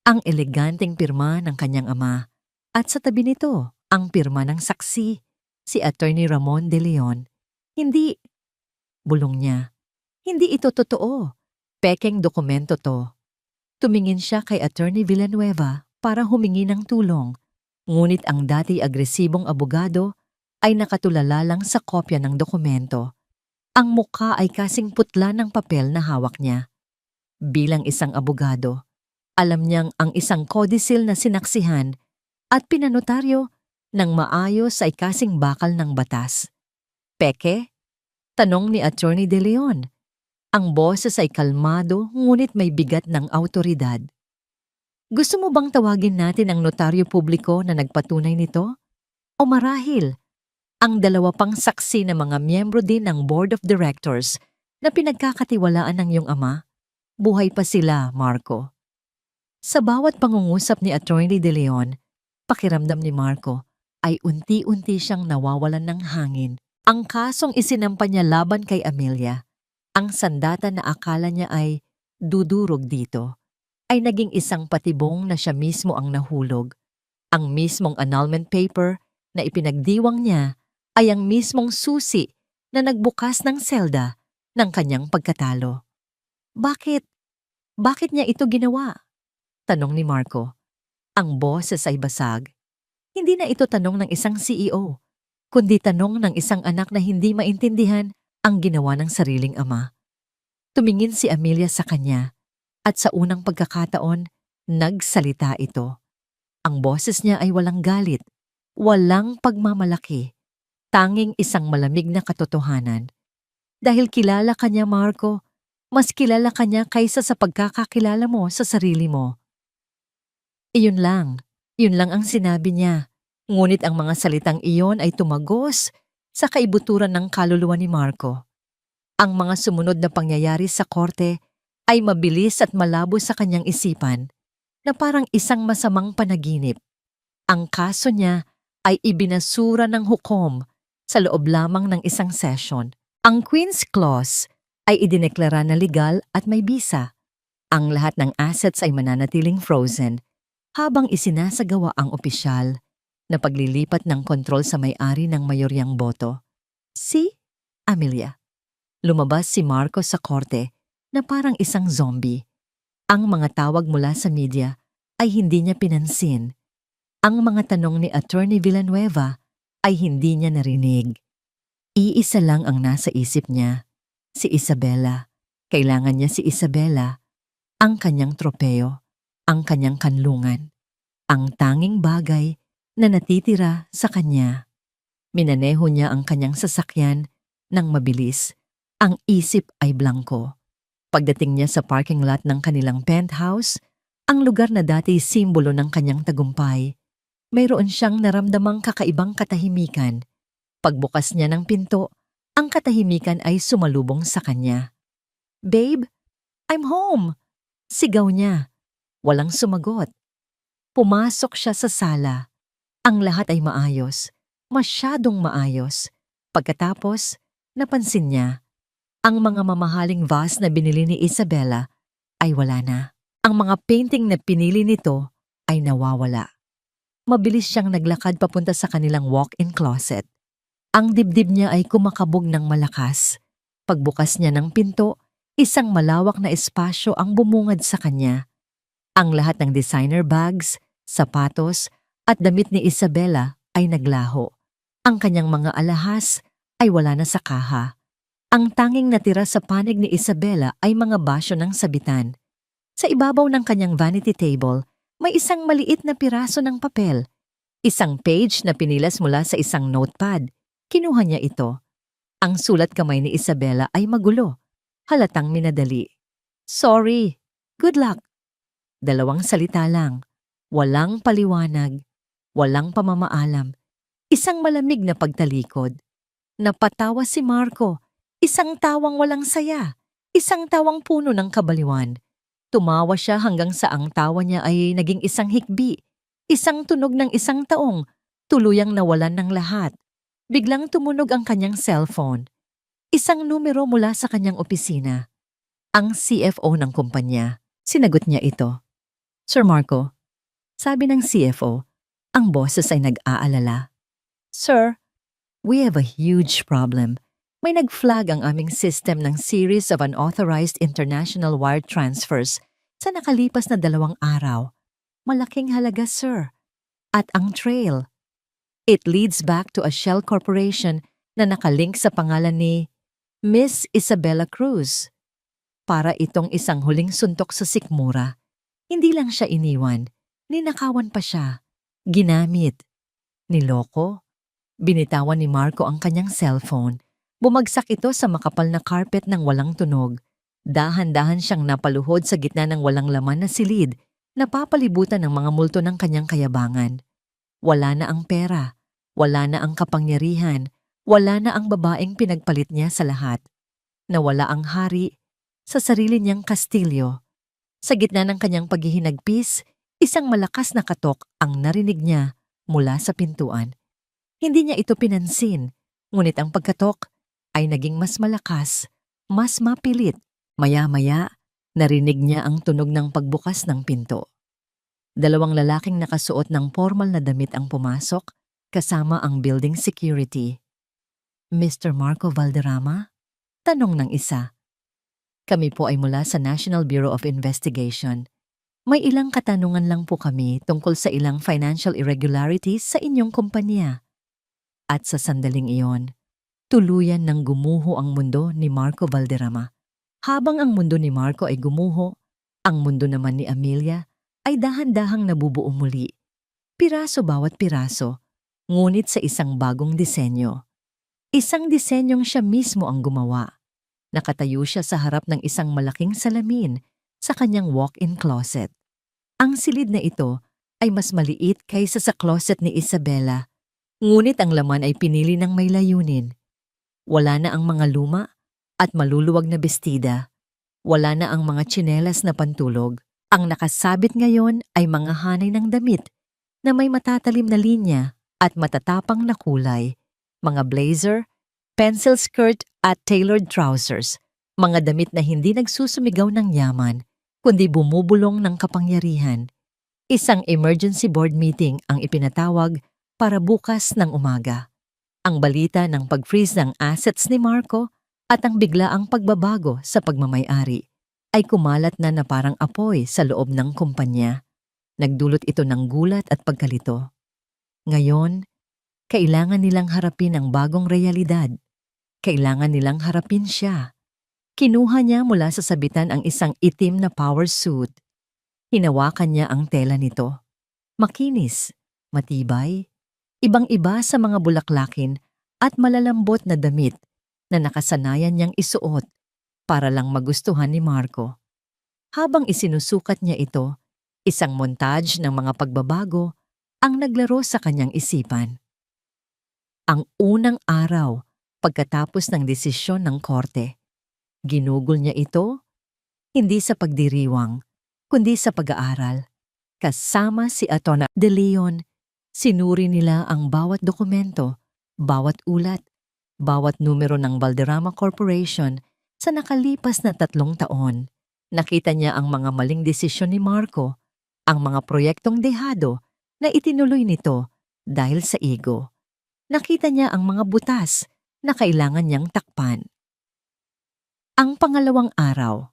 Ang eleganteng pirma ng kanyang ama at sa tabi nito ang pirma ng saksi, si Attorney Ramon de Leon. Hindi, bulong niya, hindi ito totoo. Pekeng dokumento to. Tumingin siya kay Attorney Villanueva para humingi ng tulong, ngunit ang dati agresibong abogado ay nakatulala lang sa kopya ng dokumento. Ang mukha ay kasing putla ng papel na hawak niya. Bilang isang abogado, alam niyang ang isang codicil na sinaksihan at pinanotaryo ng maayos ay kasing bakal ng batas. Peke? Tanong ni Attorney De Leon. Ang boses ay kalmado ngunit may bigat ng awtoridad. Gusto mo bang tawagin natin ang notaryo publiko na nagpatunay nito? O marahil, ang 2 pang saksi na mga miyembro din ng Board of Directors na pinagkakatiwalaan ng iyong ama? Buhay pa sila, Marco. Sa bawat pangungusap ni Attorney De Leon, pakiramdam ni Marco ay unti-unti siyang nawawalan ng hangin. Ang kasong isinampa niya laban kay Amelia, ang sandata na akala niya ay dudurog dito, ay naging isang patibong na siya mismo ang nahulog. Ang mismong annulment paper na ipinagdiwang niya ay ang mismong susi na nagbukas ng selda ng kanyang pagkatalo. Bakit? Bakit niya ito ginawa? Tanong ni Marco. Ang boses ay basag. Hindi na ito tanong ng isang CEO, kundi tanong ng isang anak na hindi maintindihan ang ginawa ng sariling ama. Tumingin si Amelia sa kanya at sa unang pagkakataon, nagsalita ito. Ang boses niya ay walang galit, walang pagmamalaki, tanging isang malamig na katotohanan. Dahil kilala ka niya, Marco, mas kilala ka niya kaysa sa pagkakakilala mo sa sarili mo. Iyon lang ang sinabi niya. Ngunit ang mga salitang iyon ay tumagos sa kaibuturan ng kaluluwa ni Marco. Ang mga sumunod na pangyayari sa korte ay mabilis at malabo sa kanyang isipan na parang isang masamang panaginip. Ang kaso niya ay ibinasura ng hukom sa loob lamang ng isang session. Ang Queen's Clause ay idineklara na legal at may bisa. Ang lahat ng assets ay mananatiling frozen habang isinasagawa ang opisyal na paglilipat ng kontrol sa may-ari ng mayoryang boto. Si Amelia. Lumabas si Marco sa korte na parang isang zombie. Ang mga tawag mula sa media ay hindi niya pinansin. Ang mga tanong ni Attorney Villanueva ay hindi niya narinig. Iisa lang ang nasa isip niya, si Isabela. Kailangan niya si Isabela, ang kanyang tropeo, ang kanyang kanlungan, ang tanging bagay na natitira sa kanya. Minaneho niya ang kanyang sasakyan nang mabilis. Ang isip ay blanko. Pagdating niya sa parking lot ng kanilang penthouse, ang lugar na dati simbolo ng kanyang tagumpay, mayroon siyang naramdamang kakaibang katahimikan. Pagbukas niya ng pinto, ang katahimikan ay sumalubong sa kanya. "Babe, I'm home!" Sigaw niya. Walang sumagot. Pumasok siya sa sala. Ang lahat ay maayos. Masyadong maayos. Pagkatapos, napansin niya, ang mga mamahaling vase na binili ni Isabela ay wala na. Ang mga painting na pinili nito ay nawawala. Mabilis siyang naglakad papunta sa kanilang walk-in closet. Ang dibdib niya ay kumakabog ng malakas. Pagbukas niya ng pinto, isang malawak na espasyo ang bumungad sa kanya. Ang lahat ng designer bags, sapatos, at damit ni Isabela ay naglaho. Ang kanyang mga alahas ay wala na sa kaha. Ang tanging natira sa panig ni Isabela ay mga basyo ng sabitan. Sa ibabaw ng kanyang vanity table, may isang maliit na piraso ng papel. Isang page na pinilas mula sa isang notepad. Kinuha niya ito. Ang sulat kamay ni Isabela ay magulo. Halatang minadali. "Sorry. Good luck." 2 salita lang. Walang paliwanag. Walang pamamaalam. Isang malamig na pagtalikod. Napatawa si Marco. Isang tawang walang saya. Isang tawang puno ng kabaliwan. Tumawa siya hanggang sa ang tawa niya ay naging isang hikbi. Isang tunog ng isang taong. Tuluyang nawalan ng lahat. Biglang tumunog ang kanyang cellphone. Isang numero mula sa kanyang opisina. Ang CFO ng kumpanya. Sinagot niya ito. "Sir Marco," sabi ng CFO, ang boses ay nag-aalala. "Sir, we have a huge problem. May nag-flag ang aming system ng series of unauthorized international wire transfers sa nakalipas na 2 araw. Malaking halaga, sir. At ang trail. It leads back to a shell corporation na nakalink sa pangalan ni Miss Isabela Cruz. Para itong isang huling suntok sa sikmura. Hindi lang siya iniwan, ninakawan pa siya. Ginamit. Niloko. Binitawan ni Marco ang kanyang cellphone. Bumagsak ito sa makapal na carpet ng walang tunog. Dahan-dahan siyang napaluhod sa gitna ng walang laman na silid, napapalibutan ng mga multo ng kanyang kayabangan. Wala na ang pera, wala na ang kapangyarihan, wala na ang babaeng pinagpalit niya sa lahat. Nawala ang hari sa sarili niyang kastilyo. Sa gitna ng kanyang paghihinagpis, isang malakas na katok ang narinig niya mula sa pintuan. Hindi niya ito pinansin, ngunit ang pagkatok ay naging mas malakas, mas mapilit. Maya-maya, narinig niya ang tunog ng pagbukas ng pinto. 2 lalaking nakasuot ng formal na damit ang pumasok, kasama ang building security. "Mr. Marco Valderrama?" Tanong ng isa. "Kami po ay mula sa National Bureau of Investigation. May ilang katanungan lang po kami tungkol sa ilang financial irregularities sa inyong kumpanya." At sa sandaling iyon, tuluyan ng gumuho ang mundo ni Marco Valderrama. Habang ang mundo ni Marco ay gumuho, ang mundo naman ni Amelia ay dahan-dahang nabubuo muli. Piraso bawat piraso, ngunit sa isang bagong disenyo. Isang disenyong siya mismo ang gumawa. Nakatayo siya sa harap ng isang malaking salamin sa kanyang walk-in closet. Ang silid na ito ay mas maliit kaysa sa closet ni Isabela, ngunit ang laman ay pinili ng may layunin. Wala na ang mga luma, at maluluwag na bestida. Wala na ang mga tsinelas na pantulog. Ang nakasabit ngayon ay mga hanay ng damit na may matatalim na linya at matatapang na kulay. Mga blazer, pencil skirt at tailored trousers. Mga damit na hindi nagsusumigaw ng yaman, kundi bumubulong ng kapangyarihan. Isang emergency board meeting ang ipinatawag para bukas ng umaga. Ang balita ng pag-freeze ng assets ni Marco at ang biglaang pagbabago sa pagmamay-ari ay kumalat na parang apoy sa loob ng kumpanya. Nagdulot ito ng gulat at pagkalito. Ngayon, kailangan nilang harapin ang bagong realidad. Kailangan nilang harapin siya. Kinuha niya mula sa sabitan ang isang itim na power suit. Hinawakan niya ang tela nito. Makinis, matibay, ibang-iba sa mga bulaklakin at malalambot na damit na nakasanayan niyang isuot para lang magustuhan ni Marco. Habang isinusukat niya ito, isang montage ng mga pagbabago ang naglaro sa kanyang isipan. Ang unang araw pagkatapos ng desisyon ng korte. Ginugol niya ito, hindi sa pagdiriwang, kundi sa pag-aaral. Kasama si Atty. De Leon, sinuri nila ang bawat dokumento, bawat ulat, bawat numero ng Valderrama Corporation sa nakalipas na 3 taon. Nakita niya ang mga maling desisyon ni Marco, ang mga proyektong dehado na itinuloy nito dahil sa ego. Nakita niya ang mga butas na kailangan niyang takpan. Ang pangalawang araw,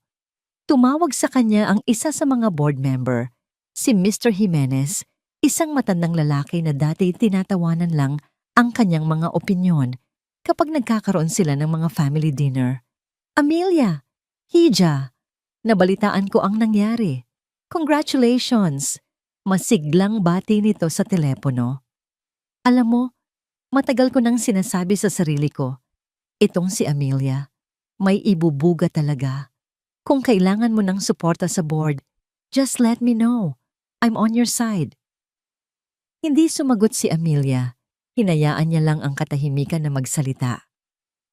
tumawag sa kanya ang isa sa mga board member, si Mr. Jimenez, isang matandang lalaki na dati tinatawanan lang ang kanyang mga opinyon kapag nagkakaroon sila ng mga family dinner. Amelia, Hija, nabalitaan ko ang nangyari. Congratulations! Masiglang bati nito sa telepono. Alam mo, matagal ko nang sinasabi sa sarili ko, itong si Amelia, may ibubuga talaga. Kung kailangan mo ng suporta sa board, just let me know. I'm on your side. Hindi sumagot si Amelia. Hinayaan niya lang ang katahimikan na magsalita.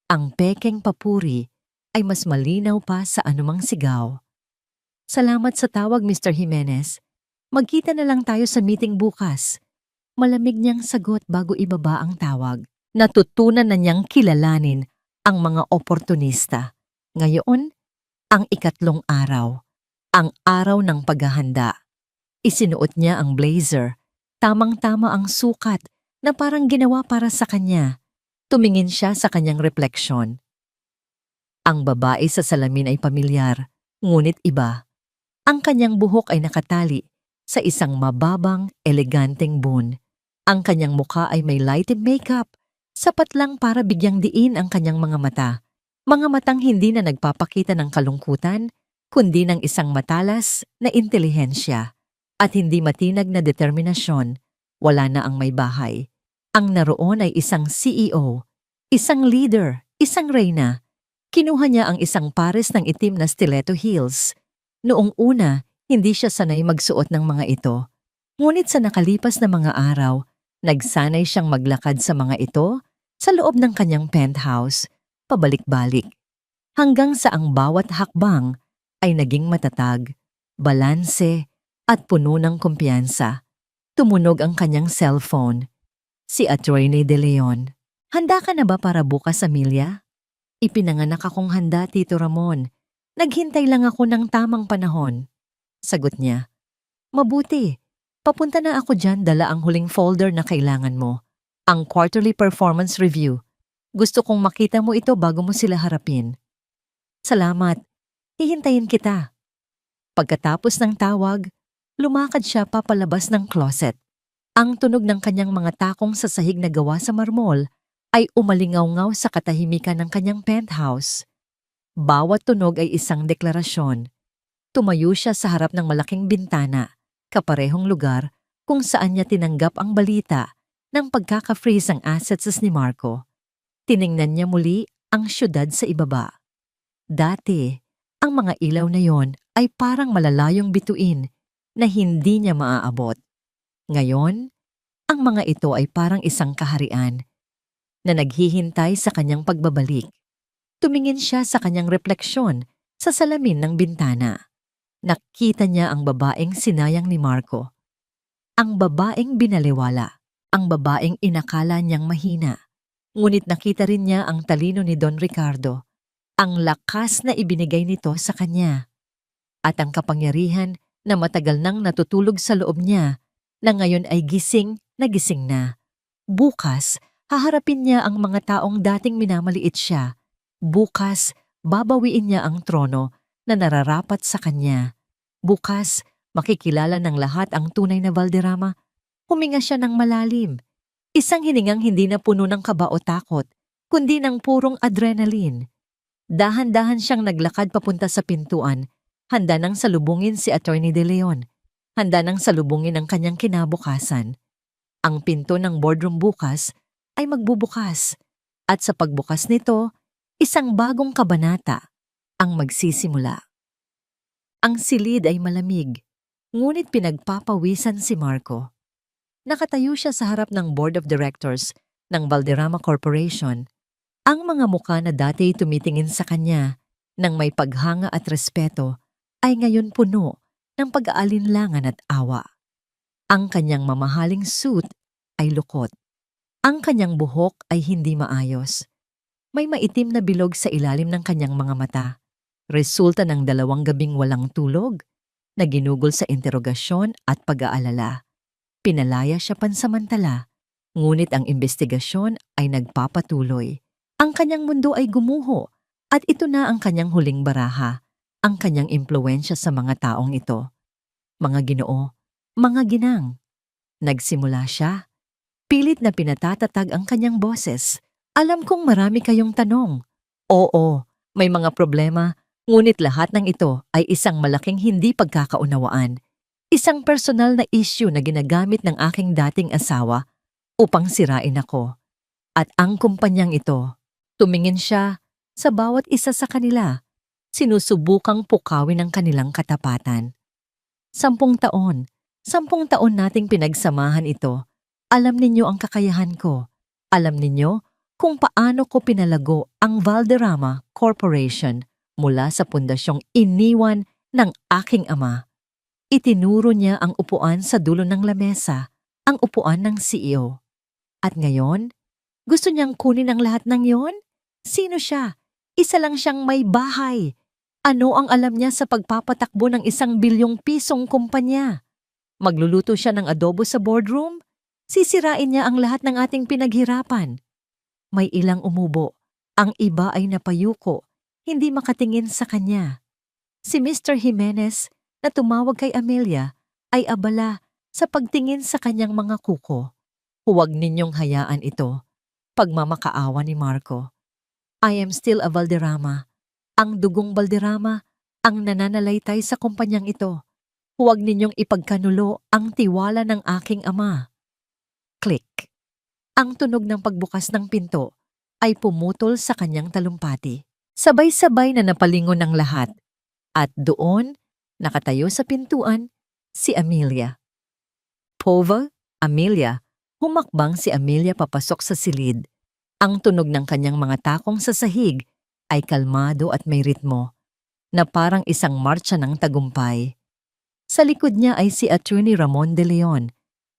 Ang pekeng papuri ay mas malinaw pa sa anumang sigaw. Salamat sa tawag, Mr. Jimenez. Magkita na lang tayo sa meeting bukas. Malamig niyang sagot bago ibaba ang tawag. Natutunan na niyang kilalanin ang mga oportunista. Ngayon, ang ikatlong araw. Ang araw ng paghahanda. Isinuot niya ang blazer. Tamang-tama ang sukat na parang ginawa para sa kanya. Tumingin siya sa kanyang refleksyon. Ang babae sa salamin ay pamilyar, ngunit iba. Ang kanyang buhok ay nakatali sa isang mababang, eleganteng bun. Ang kanyang mukha ay may lighted makeup, sapat lang para bigyang diin ang kanyang mga mata. Mga matang hindi na nagpapakita ng kalungkutan, kundi ng isang matalas na intelihensya at hindi matinag na determinasyon. Wala na ang may bahay. Ang naroon ay isang CEO, isang leader, isang reyna. Kinuha niya ang isang pares ng itim na stiletto heels. Noong una, hindi siya sanay magsuot ng mga ito. Ngunit sa nakalipas na mga araw, nagsanay siyang maglakad sa mga ito sa loob ng kanyang penthouse, pabalik-balik. Hanggang sa ang bawat hakbang ay naging matatag, balanse at puno ng kumpiyansa. Tumunog ang kanyang cellphone. Si Atty. De Leon. Handa ka na ba para bukas, Amelia? Ipinanganak akong handa, Tito Ramon. Naghintay lang ako ng tamang panahon. Sagot niya. Mabuti. Papunta na ako dyan, dala ang huling folder na kailangan mo. Ang quarterly performance review. Gusto kong makita mo ito bago mo sila harapin. Salamat. Hihintayin kita. Pagkatapos ng tawag, lumakad siya papalabas ng closet. Ang tunog ng kanyang mga takong sa sahig na gawa sa marmol ay umalingaw-ngaw sa katahimikan ng kanyang penthouse. Bawat tunog ay isang deklarasyon. Tumayo siya sa harap ng malaking bintana, kaparehong lugar kung saan niya tinanggap ang balita ng pagkaka-freeze ng assets ni Marco. Tiningnan niya muli ang syudad sa ibaba. Dati, ang mga ilaw na yon ay parang malalayong bituin na hindi niya maaabot. Ngayon, ang mga ito ay parang isang kaharian na naghihintay sa kanyang pagbabalik. Tumingin siya sa kanyang refleksyon sa salamin ng bintana. Nakita niya ang babaeng sinayang ni Marco. Ang babaeng binaliwala. Ang babaeng inakala niyang mahina. Ngunit nakita rin niya ang talino ni Don Ricardo. Ang lakas na ibinigay nito sa kanya. At ang kapangyarihan na matagal nang natutulog sa loob niya na ngayon ay gising na. Bukas, haharapin niya ang mga taong dating minamaliit siya. Bukas, babawiin niya ang trono na nararapat sa kanya. Bukas, makikilala ng lahat ang tunay na Valderrama. Huminga siya ng malalim. Isang hiningang hindi na puno ng kaba o takot, kundi ng purong adrenaline. Dahan-dahan siyang naglakad papunta sa pintuan, handa nang salubungin si Attorney De Leon. Handa nang salubungin ang kanyang kinabukasan. Ang pinto ng boardroom bukas ay magbubukas. At sa pagbukas nito, isang bagong kabanata ang magsisimula. Ang silid ay malamig, ngunit pinagpapawisan si Marco. Nakatayo siya sa harap ng Board of Directors ng Valderrama Corporation. Ang mga mukha na dati tumitingin sa kanya ng may paghanga at respeto ay ngayon puno ng pag-aalinlangan at awa. Ang kanyang mamahaling suit ay lukot. Ang kanyang buhok ay hindi maayos. May maitim na bilog sa ilalim ng kanyang mga mata. Resulta ng 2 gabing walang tulog na ginugol sa interogasyon at pag-aalala. Pinalaya siya pansamantala, ngunit ang investigasyon ay nagpapatuloy. Ang kanyang mundo ay gumuho at ito na ang kanyang huling baraha, ang kanyang impluwensya sa mga taong ito. Mga ginoo, mga ginang. Nagsimula siya. Pilit na pinatatatag ang kanyang boses. Alam kong marami kayong tanong. Oo, may mga problema. Ngunit lahat ng ito ay isang malaking hindi pagkakaunawaan. Isang personal na issue na ginagamit ng aking dating asawa upang sirain ako. At ang kumpanyang ito, tumingin siya sa bawat isa sa kanila, sinusubukang pukawin ang kanilang katapatan. 10 taon, 10 taon nating pinagsamahan ito. Alam ninyo ang kakayahan ko. Alam ninyo kung paano ko pinalago ang Valderrama Corporation mula sa pundasyong iniwan ng aking ama. Itinuro niya ang upuan sa dulo ng lamesa, ang upuan ng CEO. At ngayon, gusto niyang kunin ang lahat ng yon? Sino siya? Isa lang siyang may bahay. Ano ang alam niya sa pagpapatakbo ng 1 bilyong pisong kumpanya? Magluluto siya ng adobo sa boardroom? Sisirain niya ang lahat ng ating pinaghirapan. May ilang umubo, ang iba ay napayuko, hindi makatingin sa kanya. Si Mr. Jimenez na tumawag kay Amelia ay abala sa pagtingin sa kanyang mga kuko. Huwag ninyong hayaan ito. Pagmamakaawa ni Marco. I am still a Valderrama. Ang dugong Valderrama ang nananalaytay sa kumpanyang ito. Huwag ninyong ipagkanulo ang tiwala ng aking ama. Click. Ang tunog ng pagbukas ng pinto ay pumutol sa kanyang talumpati. Sabay-sabay na napalingon ng lahat. At doon, nakatayo sa pintuan, si Amelia. Pova, Amelia, humakbang si Amelia papasok sa silid. Ang tunog ng kanyang mga takong sa sahig ay kalmado at may ritmo, na parang isang marcha ng tagumpay. Sa likod niya ay si Attorney Ramon De Leon,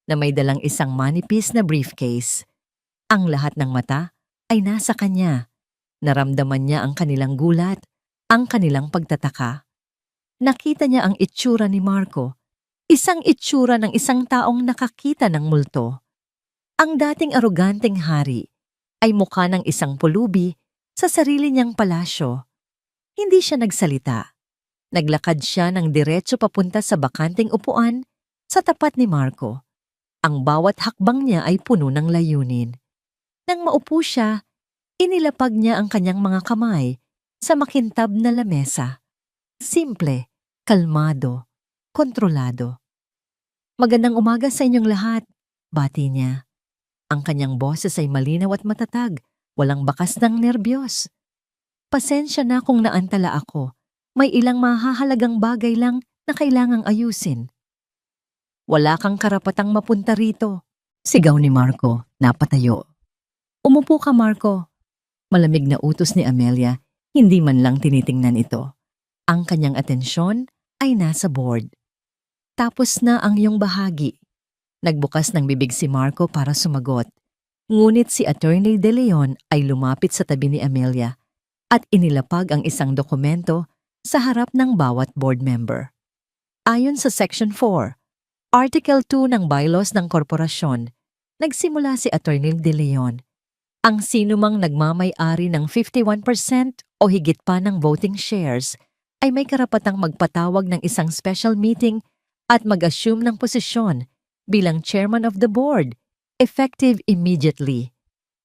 na may dalang isang manipis na briefcase. Ang lahat ng mata ay nasa kanya. Naramdaman niya ang kanilang gulat, ang kanilang pagtataka. Nakita niya ang itsura ni Marco, isang itsura ng isang taong nakakita ng multo. Ang dating aroganteng hari ay mukha ng isang pulubi sa sarili niyang palasyo. Hindi siya nagsalita. Naglakad siya ng diretso papunta sa bakanteng upuan sa tapat ni Marco. Ang bawat hakbang niya ay puno ng layunin. Nang maupo siya, inilapag niya ang kanyang mga kamay sa makintab na lamesa. Simple, kalmado, kontrolado. Magandang umaga sa inyong lahat, bati niya. Ang kanyang boses ay malinaw at matatag, walang bakas ng nerbiyos. Pasensya na kung naantala ako. May ilang mahahalagang bagay lang na kailangang ayusin. Wala kang karapatang mapunta rito, sigaw ni Marco, napatayo. Umupo ka, Marco. Malamig na utos ni Amelia, Hindi man lang tinitingnan ito. Ang kanyang atensyon ay nasa board. Tapos na ang iyong bahagi. Nagbukas ng bibig si Marco para sumagot. Ngunit si Attorney De Leon ay lumapit sa tabi ni Amelia at inilapag ang isang dokumento sa harap ng bawat board member. Ayon sa Section 4, Article 2 ng Bylaws ng Korporasyon, nagsimula si Attorney De Leon. Ang sinumang nagmamay-ari ng 51% o higit pa ng voting shares ay may karapatang magpatawag ng isang special meeting at mag-assume ng posisyon bilang chairman of the board, effective immediately.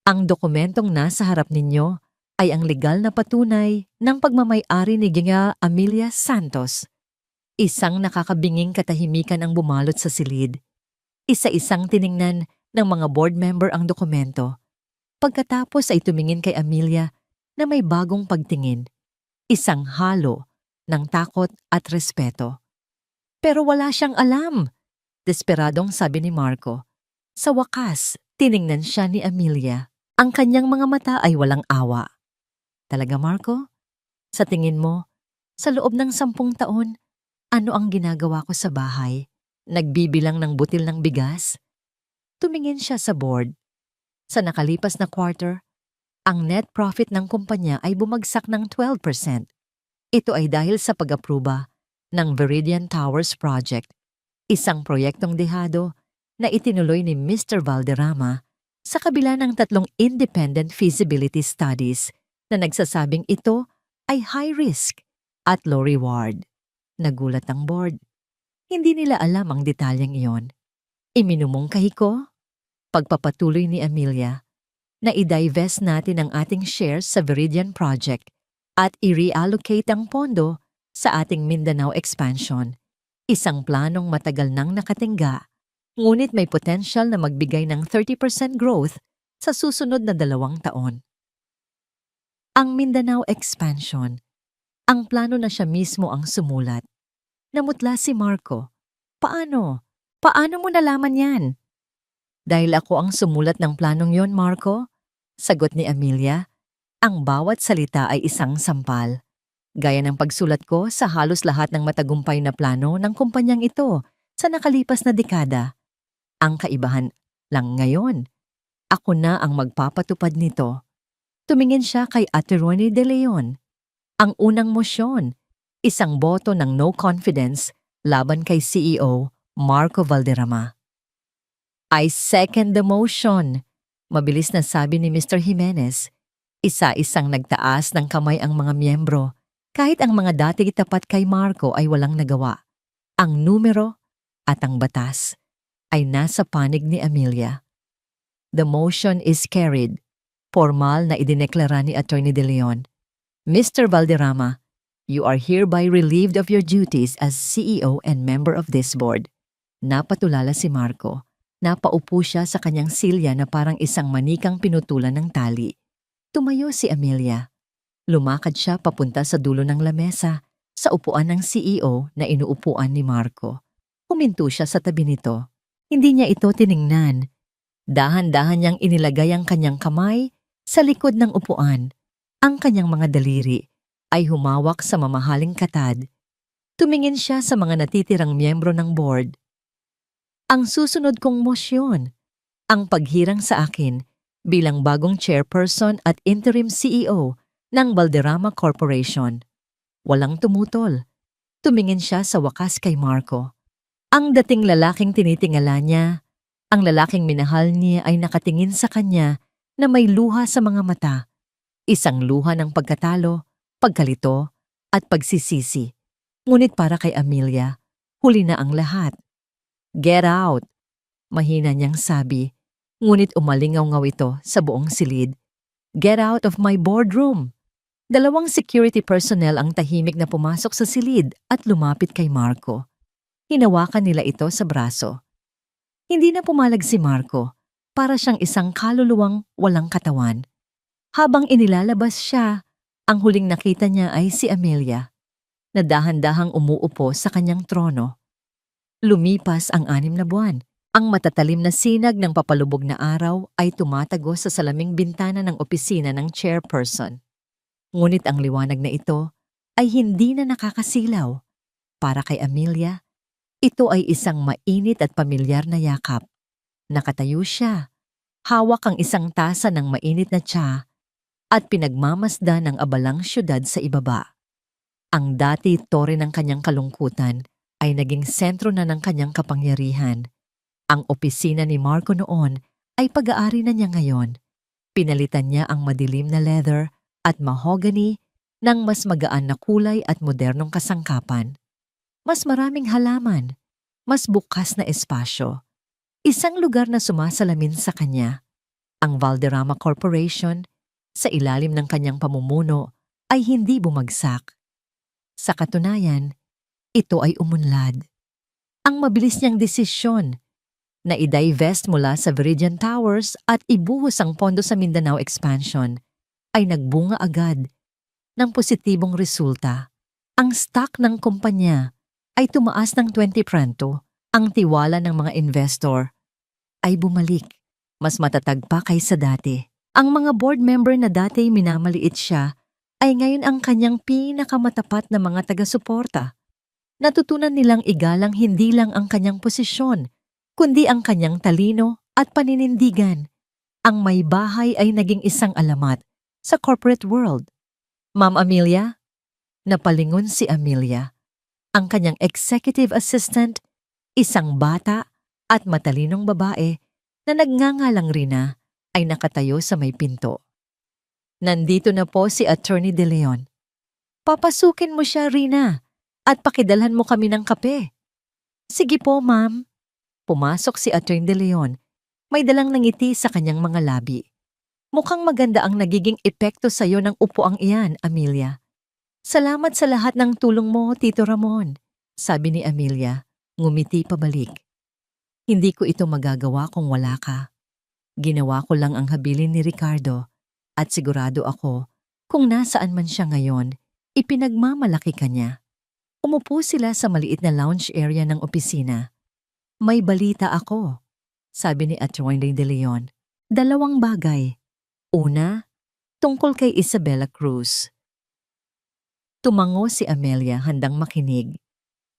Ang dokumentong nasa harap ninyo ay ang legal na patunay ng pagmamay-ari ni Ginga Amelia Santos. Isang nakakabinging katahimikan ang bumalot sa silid. Isa-isang tiningnan ng mga board member ang dokumento. Pagkatapos ay tumingin kay Amelia na may bagong pagtingin. Isang halo ng takot at respeto. Pero wala siyang alam. Desperadong sabi ni Marco. Sa wakas, tiningnan siya ni Amelia. Ang kanyang mga mata ay walang awa. Talaga, Marco? Sa tingin mo, sa loob ng 10 taon, ano ang ginagawa ko sa bahay? Nagbibilang ng butil ng bigas? Tumingin siya sa board. Sa nakalipas na quarter, ang net profit ng kumpanya ay bumagsak ng 12%. Ito ay dahil sa pag-apruba ng Viridian Towers Project, isang proyektong dehado na itinuloy ni Mr. Valderrama sa kabila ng 3 independent feasibility studies na nagsasabing ito ay high risk at low reward. Nagulat ang board. Hindi nila alam ang detalyeng iyon. Iminumungkahi ko, pagpapatuloy ni Amelia, na i-divest natin ang ating shares sa Viridian Project at i-reallocate ang pondo sa ating Mindanao expansion. Isang planong matagal nang nakatingga, ngunit may potential na magbigay ng 30% growth sa susunod na 2 taon. Ang Mindanao expansion, ang plano na siya mismo ang sumulat. Namutla si Marco. Paano? Paano mo nalaman yan? Dahil ako ang sumulat ng planong yon, Marco. Sagot ni Amelia. Ang bawat salita ay isang sampal. Gaya ng pagsulat ko sa halos lahat ng matagumpay na plano ng kumpanyang ito sa nakalipas na dekada. Ang kaibahan lang ngayon, ako na ang magpapatupad nito. Tumingin siya kay Attorney De Leon. Ang unang mosyon, isang boto ng no confidence laban kay CEO Marco Valderrama. I second the motion, mabilis na sabi ni Mr. Jimenez. Isa-isang nagtaas ng kamay ang mga miyembro. Kahit ang mga dati tapat kay Marco ay walang nagawa. Ang numero at ang batas ay nasa panig ni Amelia. The motion is carried. Formal na idineklara ni Attorney De Leon. Mr. Valderrama, you are hereby relieved of your duties as CEO and member of this board. Napatulala si Marco. Napaupo siya sa kanyang silya na parang isang manikang pinutulan ng tali. Tumayo si Amelia. Lumakad siya papunta sa dulo ng lamesa sa upuan ng CEO na inuupuan ni Marco. Huminto siya sa tabi nito. Hindi niya ito tiningnan. Dahan-dahan niyang inilagay ang kanyang kamay sa likod ng upuan. Ang kanyang mga daliri ay humawak sa mamahaling katad. Tumingin siya sa mga natitirang miyembro ng board. Ang susunod kong mosyon, ang paghirang sa akin bilang bagong chairperson at interim CEO ng Valderrama Corporation. Walang tumutol. Tumingin siya sa wakas kay Marco. Ang dating lalaking tinitingala niya, ang lalaking minahal niya ay nakatingin sa kanya na may luha sa mga mata. Isang luha ng pagkatalo, pagkalito, at pagsisisi. Ngunit para kay Amelia, huli na ang lahat. Get out! Mahina niyang sabi, ngunit umalingaw-ngaw ito sa buong silid. Get out of my boardroom! 2 security personnel ang tahimik na pumasok sa silid at lumapit kay Marco. Hinawakan nila ito sa braso. Hindi na pumalag si Marco, para siyang isang kaluluwang walang katawan. Habang inilalabas siya, ang huling nakita niya ay si Amelia, na dahan-dahang umuupo sa kanyang trono. Lumipas ang 6 na buwan. Ang matatalim na sinag ng papalubog na araw ay tumatago sa salaming bintana ng opisina ng chairperson. Ngunit ang liwanag na ito ay hindi na nakakasilaw. Para kay Amelia, ito ay isang mainit at pamilyar na yakap. Nakatayo siya, hawak ang isang tasa ng mainit na tsa at pinagmamasdan ng abalang syudad sa ibaba. Ang dati tore ng kanyang kalungkutan ay naging sentro na ng kanyang kapangyarihan. Ang opisina ni Marco noon ay pag-aari na niya ngayon. Pinalitan niya ang madilim na leather at mahogany ng mas magaan na kulay at modernong kasangkapan. Mas maraming halaman, mas bukas na espasyo. Isang lugar na sumasalamin sa kanya. Ang Valderrama Corporation, sa ilalim ng kanyang pamumuno, ay hindi bumagsak. Sa katunayan, ito ay umunlad. Ang mabilis niyang desisyon na i-divest mula sa Viridian Towers at ibuhos ang pondo sa Mindanao expansion ay nagbunga agad ng positibong resulta. Ang stock ng kumpanya ay tumaas ng 20%. Ang tiwala ng mga investor ay bumalik, mas matatag pa kaysa dati. Ang mga board member na dati minamaliit siya ay ngayon ang kanyang pinakamatapat na mga taga-suporta. Natutunan nilang igalang hindi lang ang kanyang posisyon, kundi ang kanyang talino at paninindigan. Ang may bahay ay naging isang alamat sa corporate world. Ma'am Amelia? Napalingon si Amelia. Ang kanyang executive assistant, isang bata at matalinong babae na nagngangalang Rina, ay nakatayo sa may pinto. Nandito na po si Attorney De Leon. Papasukin mo siya, Rina, at pakidalhan mo kami ng kape. Sige po, ma'am. Pumasok si Attorney De Leon. May dalang ngiti sa kanyang mga labi. Mukhang maganda ang nagiging epekto sa iyo ng upuang iyan, Amelia. Salamat sa lahat ng tulong mo, Tito Ramon, sabi ni Amelia, ngumiti pabalik. Hindi ko ito magagawa kung wala ka. Ginawa ko lang ang habilin ni Ricardo at sigurado ako kung nasaan man siya ngayon, ipinagmamalaki ka niya. Umupo sila sa maliit na lounge area ng opisina. May balita ako, sabi ni Attorney De Leon. 2 bagay. Una, tungkol kay Isabella Cruz. Tumango si Amelia handang makinig.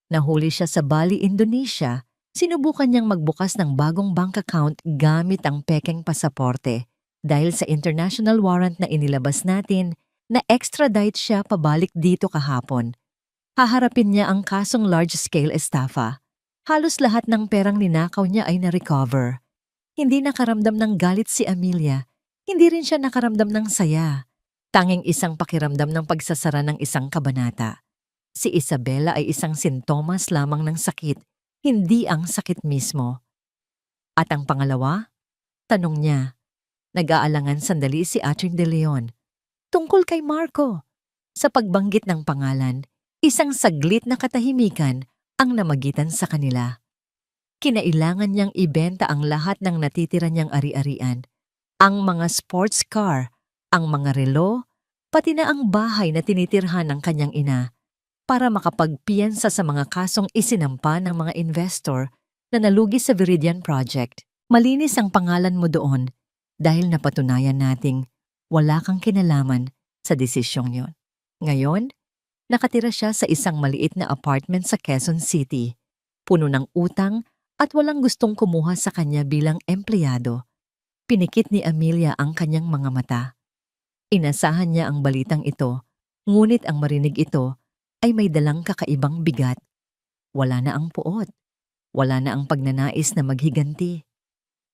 Nahuli siya sa Bali, Indonesia. Sinubukan niyang magbukas ng bagong bank account gamit ang pekeng pasaporte dahil sa international warrant na inilabas natin na extradite siya pabalik dito kahapon. Haharapin niya ang kasong large-scale estafa. Halos lahat ng perang ninakaw niya ay na-recover. Hindi nakaramdam ng galit si Amelia. Hindi rin siya nakaramdam ng saya. Tanging isang pakiramdam ng pagsasara ng isang kabanata. Si Isabella ay isang sintomas lamang ng sakit, hindi ang sakit mismo. At ang pangalawa? Tanong niya. Nag-aalangan sandali si Attorney De Leon. Tungkol kay Marco. Sa pagbanggit ng pangalan, isang saglit na katahimikan ang namagitan sa kanila. Kinailangan niyang ibenta ang lahat ng natitira niyang ari-arian. Ang mga sports car, ang mga relo, pati na ang bahay na tinitirhan ng kanyang ina para makapagpiyansa sa mga kasong isinampa ng mga investor na nalugi sa Viridian Project. Malinis ang pangalan mo doon dahil napatunayan nating wala kang kinalaman sa desisyong yon. Ngayon, nakatira siya sa isang maliit na apartment sa Quezon City, puno ng utang at walang gustong kumuha sa kanya bilang empleyado. Pinikit ni Amelia ang kanyang mga mata. Inasahan niya ang balitang ito, ngunit ang marinig ito ay may dalang kakaibang bigat. Wala na ang puot. Wala na ang pagnanais na maghiganti.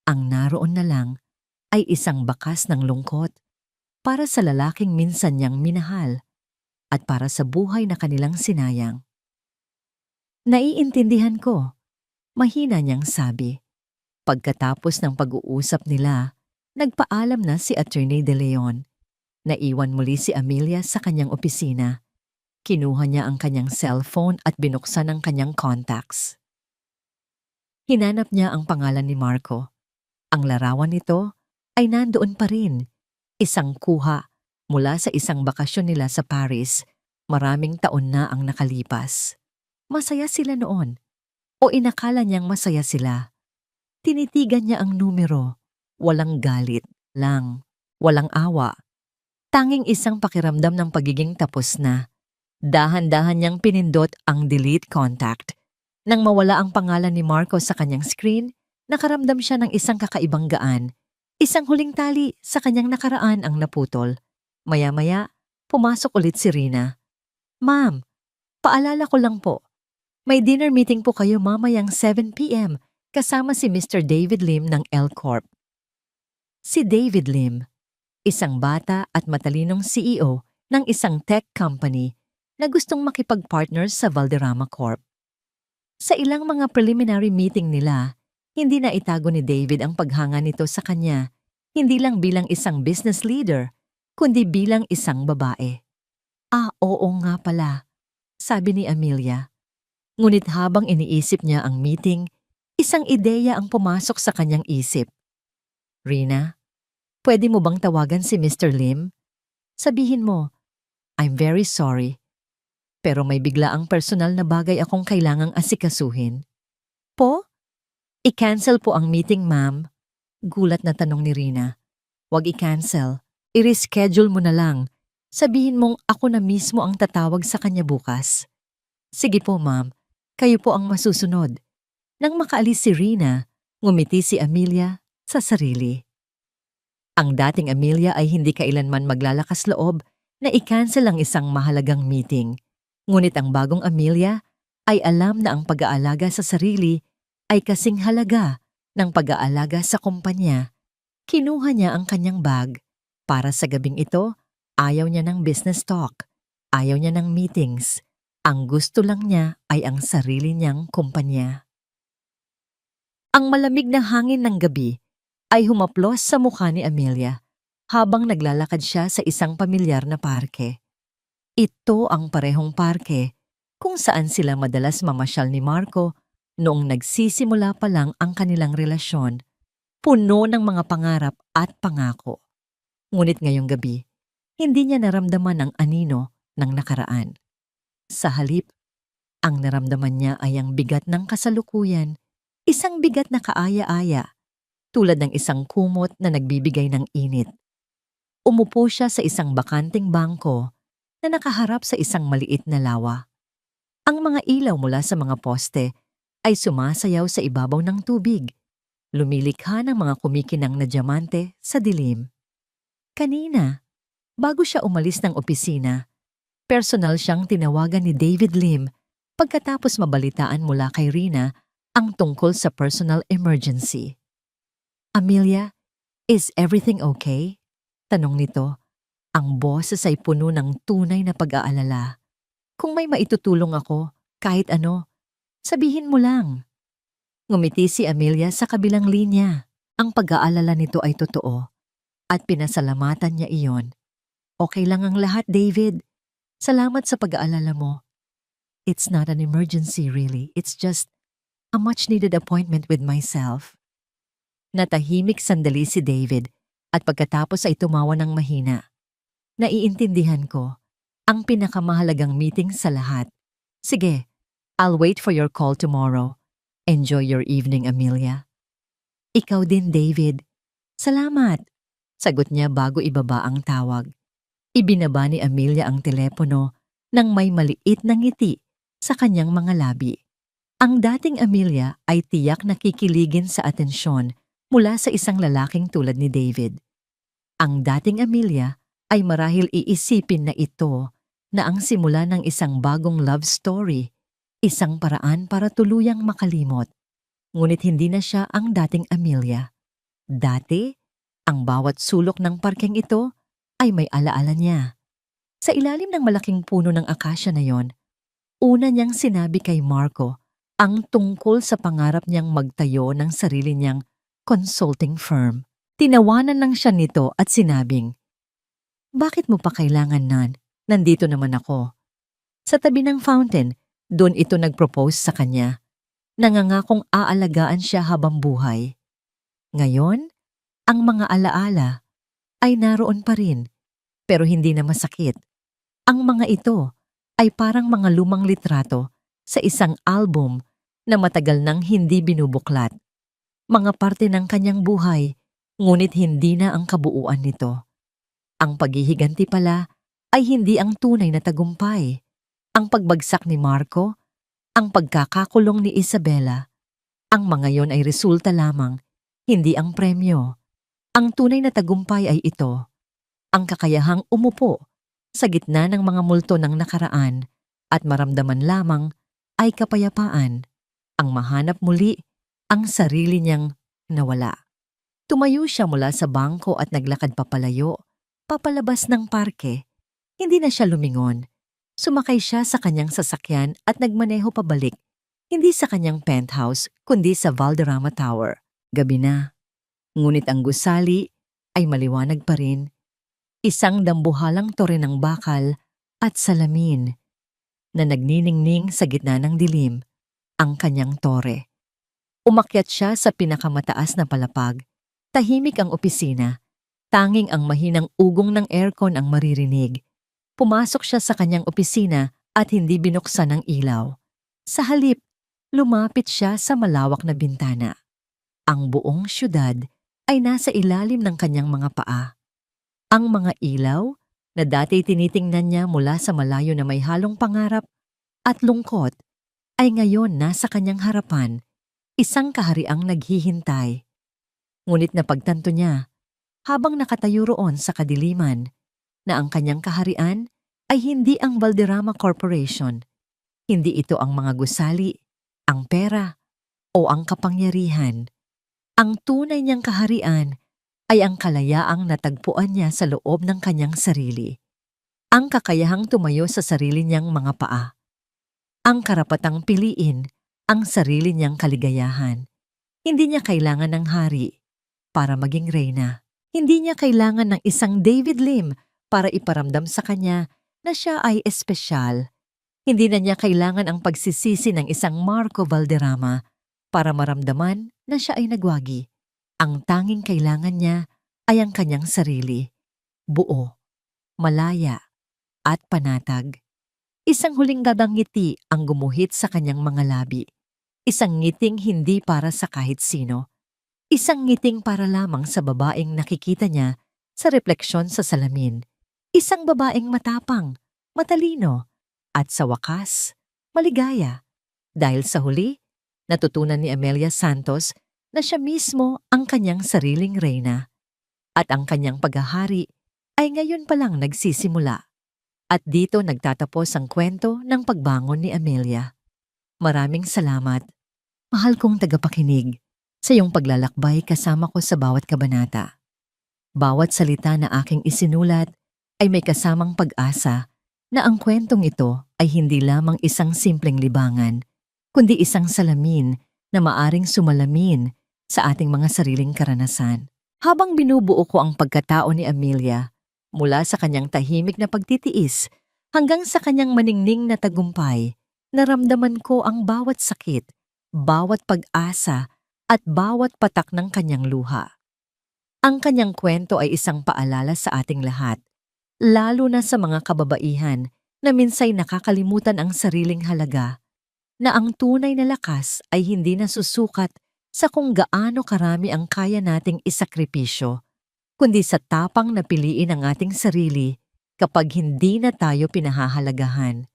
Ang naroon na lang ay isang bakas ng lungkot para sa lalaking minsan niyang minahal at para sa buhay na kanilang sinayang. Naiintindihan ko, mahina niyang sabi. Pagkatapos ng pag-uusap nila, nagpaalam na si Attorney De Leon. Naiwan muli si Amelia sa kanyang opisina. Kinuha niya ang kanyang cellphone at binuksan ang kanyang contacts. Hinanap niya ang pangalan ni Marco. Ang larawan nito ay nandoon pa rin. Isang kuha mula sa isang bakasyon nila sa Paris. Maraming taon na ang nakalipas. Masaya sila noon. O inakala niyang masaya sila. Tinitigan niya ang numero. Walang galit lang. Walang awa. Tanging isang pakiramdam ng pagiging tapos na. Dahan-dahan niyang pinindot ang delete contact. Nang mawala ang pangalan ni Marco sa kanyang screen, nakaramdam siya ng isang kakaibang gaan. Isang huling tali sa kanyang nakaraan ang naputol. Maya-maya, pumasok ulit si Rina. Ma'am, paalala ko lang po. May dinner meeting po kayo mamayang 7 p.m. kasama si Mr. David Lim ng L Corp. Si David Lim, isang bata at matalinong CEO ng isang tech company na gustong makipag-partner sa Valderrama Corp. Sa ilang mga preliminary meeting nila, hindi na itago ni David ang paghanga nito sa kanya, hindi lang bilang isang business leader, kundi bilang isang babae. Oo nga pala, sabi ni Amelia. Ngunit habang iniisip niya ang meeting, isang ideya ang pumasok sa kanyang isip. Rina, pwede mo bang tawagan si Mr. Lim? Sabihin mo, I'm very sorry, pero may biglaang personal na bagay akong kailangang asikasuhin. Po? I-cancel po ang meeting, ma'am. Gulat na tanong ni Rina. Huwag i-cancel. I-reschedule mo na lang. Sabihin mong ako na mismo ang tatawag sa kanya bukas. Sige po, ma'am. Kayo po ang masusunod. Nang makaalis si Rina, ngumiti si Amelia sa sarili. Ang dating Amelia ay hindi kailanman maglalakas loob na i-cancel ang isang mahalagang meeting. Ngunit ang bagong Amelia ay alam na ang pag-aalaga sa sarili ay kasing halaga ng pag-aalaga sa kumpanya. Kinuha niya ang kanyang bag. Para sa gabing ito, ayaw niya ng business talk. Ayaw niya ng meetings. Ang gusto lang niya ay ang sarili niyang kumpanya. Ang malamig na hangin ng gabi ay humaplos sa mukha ni Amelia habang naglalakad siya sa isang pamilyar na parke. Ito ang parehong parke kung saan sila madalas mamasyal ni Marco noong nagsisimula pa lang ang kanilang relasyon, puno ng mga pangarap at pangako. Ngunit ngayong gabi, hindi niya naramdaman ang anino ng nakaraan. Sa halip, ang naramdaman niya ay ang bigat ng kasalukuyan, isang bigat na kaaya-aya, tulad ng isang kumot na nagbibigay ng init. Umupo siya sa isang bakanting bangko na nakaharap sa isang maliit na lawa. Ang mga ilaw mula sa mga poste ay sumasayaw sa ibabaw ng tubig, lumilikha ng mga kumikinang na diamante sa dilim. Kanina, bago siya umalis ng opisina, personal siyang tinawagan ni David Lim pagkatapos mabalitaan mula kay Rina ang tungkol sa personal emergency. Amelia, is everything okay? Tanong nito. Ang boses ay puno ng tunay na pag-aalala. Kung may maitutulong ako, kahit ano, sabihin mo lang. Ngumiti si Amelia sa kabilang linya. Ang pag-aalala nito ay totoo at pinasalamatan niya iyon. Okay lang ang lahat, David. Salamat sa pag-aalala mo. It's not an emergency really. It's just a much-needed appointment with myself. Natahimik sandali si David at pagkatapos ay tumawa ng mahina. Naiintindihan ko. Ang pinakamahalagang meeting sa lahat. Sige, I'll wait for your call tomorrow. Enjoy your evening, Amelia. Ikaw din, David. Salamat. Sagot niya bago ibaba ang tawag. Ibinaba ni Amelia ang telepono nang may maliit na ngiti sa kanyang mga labi. Ang dating Amelia ay tiyak na kikiligin sa atensyon mula sa isang lalaking tulad ni David. Ang dating Amelia ay marahil iisipin na ito na ang simula ng isang bagong love story, isang paraan para tuluyang makalimot. Ngunit hindi na siya ang dating Amelia. Dati, ang bawat sulok ng parkeng ito ay may alaala niya. Sa ilalim ng malaking puno ng akasya na yon, una niyang sinabi kay Marco ang tungkol sa pangarap niyang magtayo ng sarili niyang consulting firm. Tinawanan lang siya nito at sinabing, "Bakit mo pa kailangan nan? Nandito naman ako." Sa tabi ng fountain, doon ito nag-propose sa kanya. Nangangakong aalagaan siya habang buhay. Ngayon, ang mga alaala ay naroon pa rin, pero hindi na masakit. Ang mga ito ay parang mga lumang litrato sa isang album na matagal nang hindi binubuklat. Mga parte ng kanyang buhay, ngunit hindi na ang kabuuan nito. Ang paghihiganti pala ay hindi ang tunay na tagumpay. Ang pagbagsak ni Marco, ang pagkakakulong ni Isabela, ang mga yon ay resulta lamang, hindi ang premyo. Ang tunay na tagumpay ay ito, ang kakayahang umupo sa gitna ng mga multo ng nakaraan at maramdaman lamang ay kapayapaan, ang mahanap muli ang sarili niyang nawala. Tumayo siya mula sa bangko at naglakad papalayo, papalabas ng parke. Hindi na siya lumingon. Sumakay siya sa kanyang sasakyan at nagmaneho pabalik, hindi sa kanyang penthouse kundi sa Valderrama Tower. Gabi na. Ngunit ang gusali ay maliwanag pa rin. Isang dambuhalang tore ng bakal at salamin na nagniningning sa gitna ng dilim, ang kanyang tore. Umakyat siya sa pinakamataas na palapag. Tahimik ang opisina. Tanging ang mahinang ugong ng aircon ang maririnig. Pumasok siya sa kanyang opisina at hindi binuksan ang ilaw. Sa halip, lumapit siya sa malawak na bintana. Ang buong syudad ay nasa ilalim ng kanyang mga paa. Ang mga ilaw na dati tinitingnan niya mula sa malayo na may halong pangarap at lungkot ay ngayon nasa kanyang harapan, isang kahariang naghihintay. Ngunit napagtanto niya, habang nakatayo roon sa kadiliman, na ang kanyang kaharian ay hindi ang Valderrama Corporation. Hindi ito ang mga gusali, ang pera, o ang kapangyarihan. Ang tunay niyang kaharian ay ang kalayaang natagpuan niya sa loob ng kanyang sarili. Ang kakayahang tumayo sa sarili niyang mga paa. Ang karapatang piliin ang sarili niyang kaligayahan. Hindi niya kailangan ng hari para maging reyna. Hindi niya kailangan ng isang David Lim para iparamdam sa kanya na siya ay espesyal. Hindi na niya kailangan ang pagsisisi ng isang Marco Valderrama para maramdaman na siya ay nagwagi. Ang tanging kailangan niya ay ang kanyang sarili. Buo, malaya, at panatag. Isang huling gabang ngiti ang gumuhit sa kanyang mga labi. Isang ngiting hindi para sa kahit sino. Isang ngiting para lamang sa babaeng nakikita niya sa refleksyon sa salamin. Isang babaeng matapang, matalino, at sa wakas, maligaya. Dahil sa huli, natutunan ni Amelia Santos na siya mismo ang kanyang sariling reyna. At ang kanyang paghahari ay ngayon pa lang nagsisimula. At dito nagtatapos ang kwento ng pagbangon ni Amelia. Maraming salamat, mahal kong tagapakinig, sa iyong paglalakbay kasama ko sa bawat kabanata. Bawat salita na aking isinulat ay may kasamang pag-asa na ang kwentong ito ay hindi lamang isang simpleng libangan, kundi isang salamin na maaring sumalamin sa ating mga sariling karanasan. Habang binubuo ko ang pagkatao ni Amelia, mula sa kanyang tahimik na pagtitiis hanggang sa kanyang maningning na tagumpay, naramdaman ko ang bawat sakit, bawat pag-asa, at bawat patak ng kanyang luha. Ang kanyang kwento ay isang paalala sa ating lahat, lalo na sa mga kababaihan na minsay nakakalimutan ang sariling halaga, na ang tunay na lakas ay hindi nasusukat sa kung gaano karami ang kaya nating isakripisyo, kundi sa tapang na piliin ang ating sarili kapag hindi na tayo pinahahalagahan.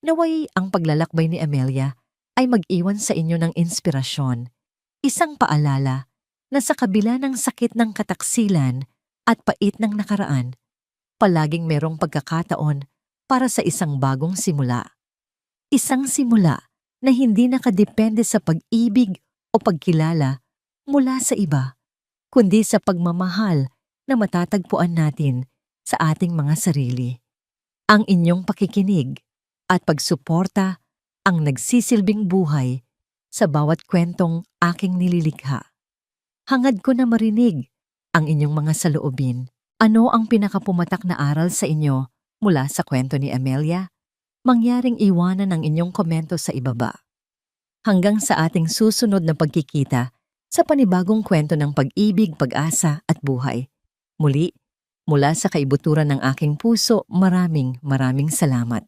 Naway ang paglalakbay ni Amelia ay mag-iwan sa inyo ng inspirasyon, isang paalala na sa kabila ng sakit ng kataksilan at pait ng nakaraan, palaging merong pagkakataon para sa isang bagong simula. Isang simula na hindi nakadepende sa pag-ibig o pagkilala mula sa iba, kundi sa pagmamahal na matatagpuan natin sa ating mga sarili. Ang inyong pakikinig at pagsuporta ang nagsisilbing buhay sa bawat kwentong aking nililikha. Hangad ko na marinig ang inyong mga saloobin. Ano ang pinakapumatak na aral sa inyo mula sa kwento ni Amelia? Mangyaring iwanan ang inyong komento sa ibaba. Hanggang sa ating susunod na pagkikita sa panibagong kwento ng pag-ibig, pag-asa at buhay. Muli, mula sa kaibuturan ng aking puso, maraming salamat.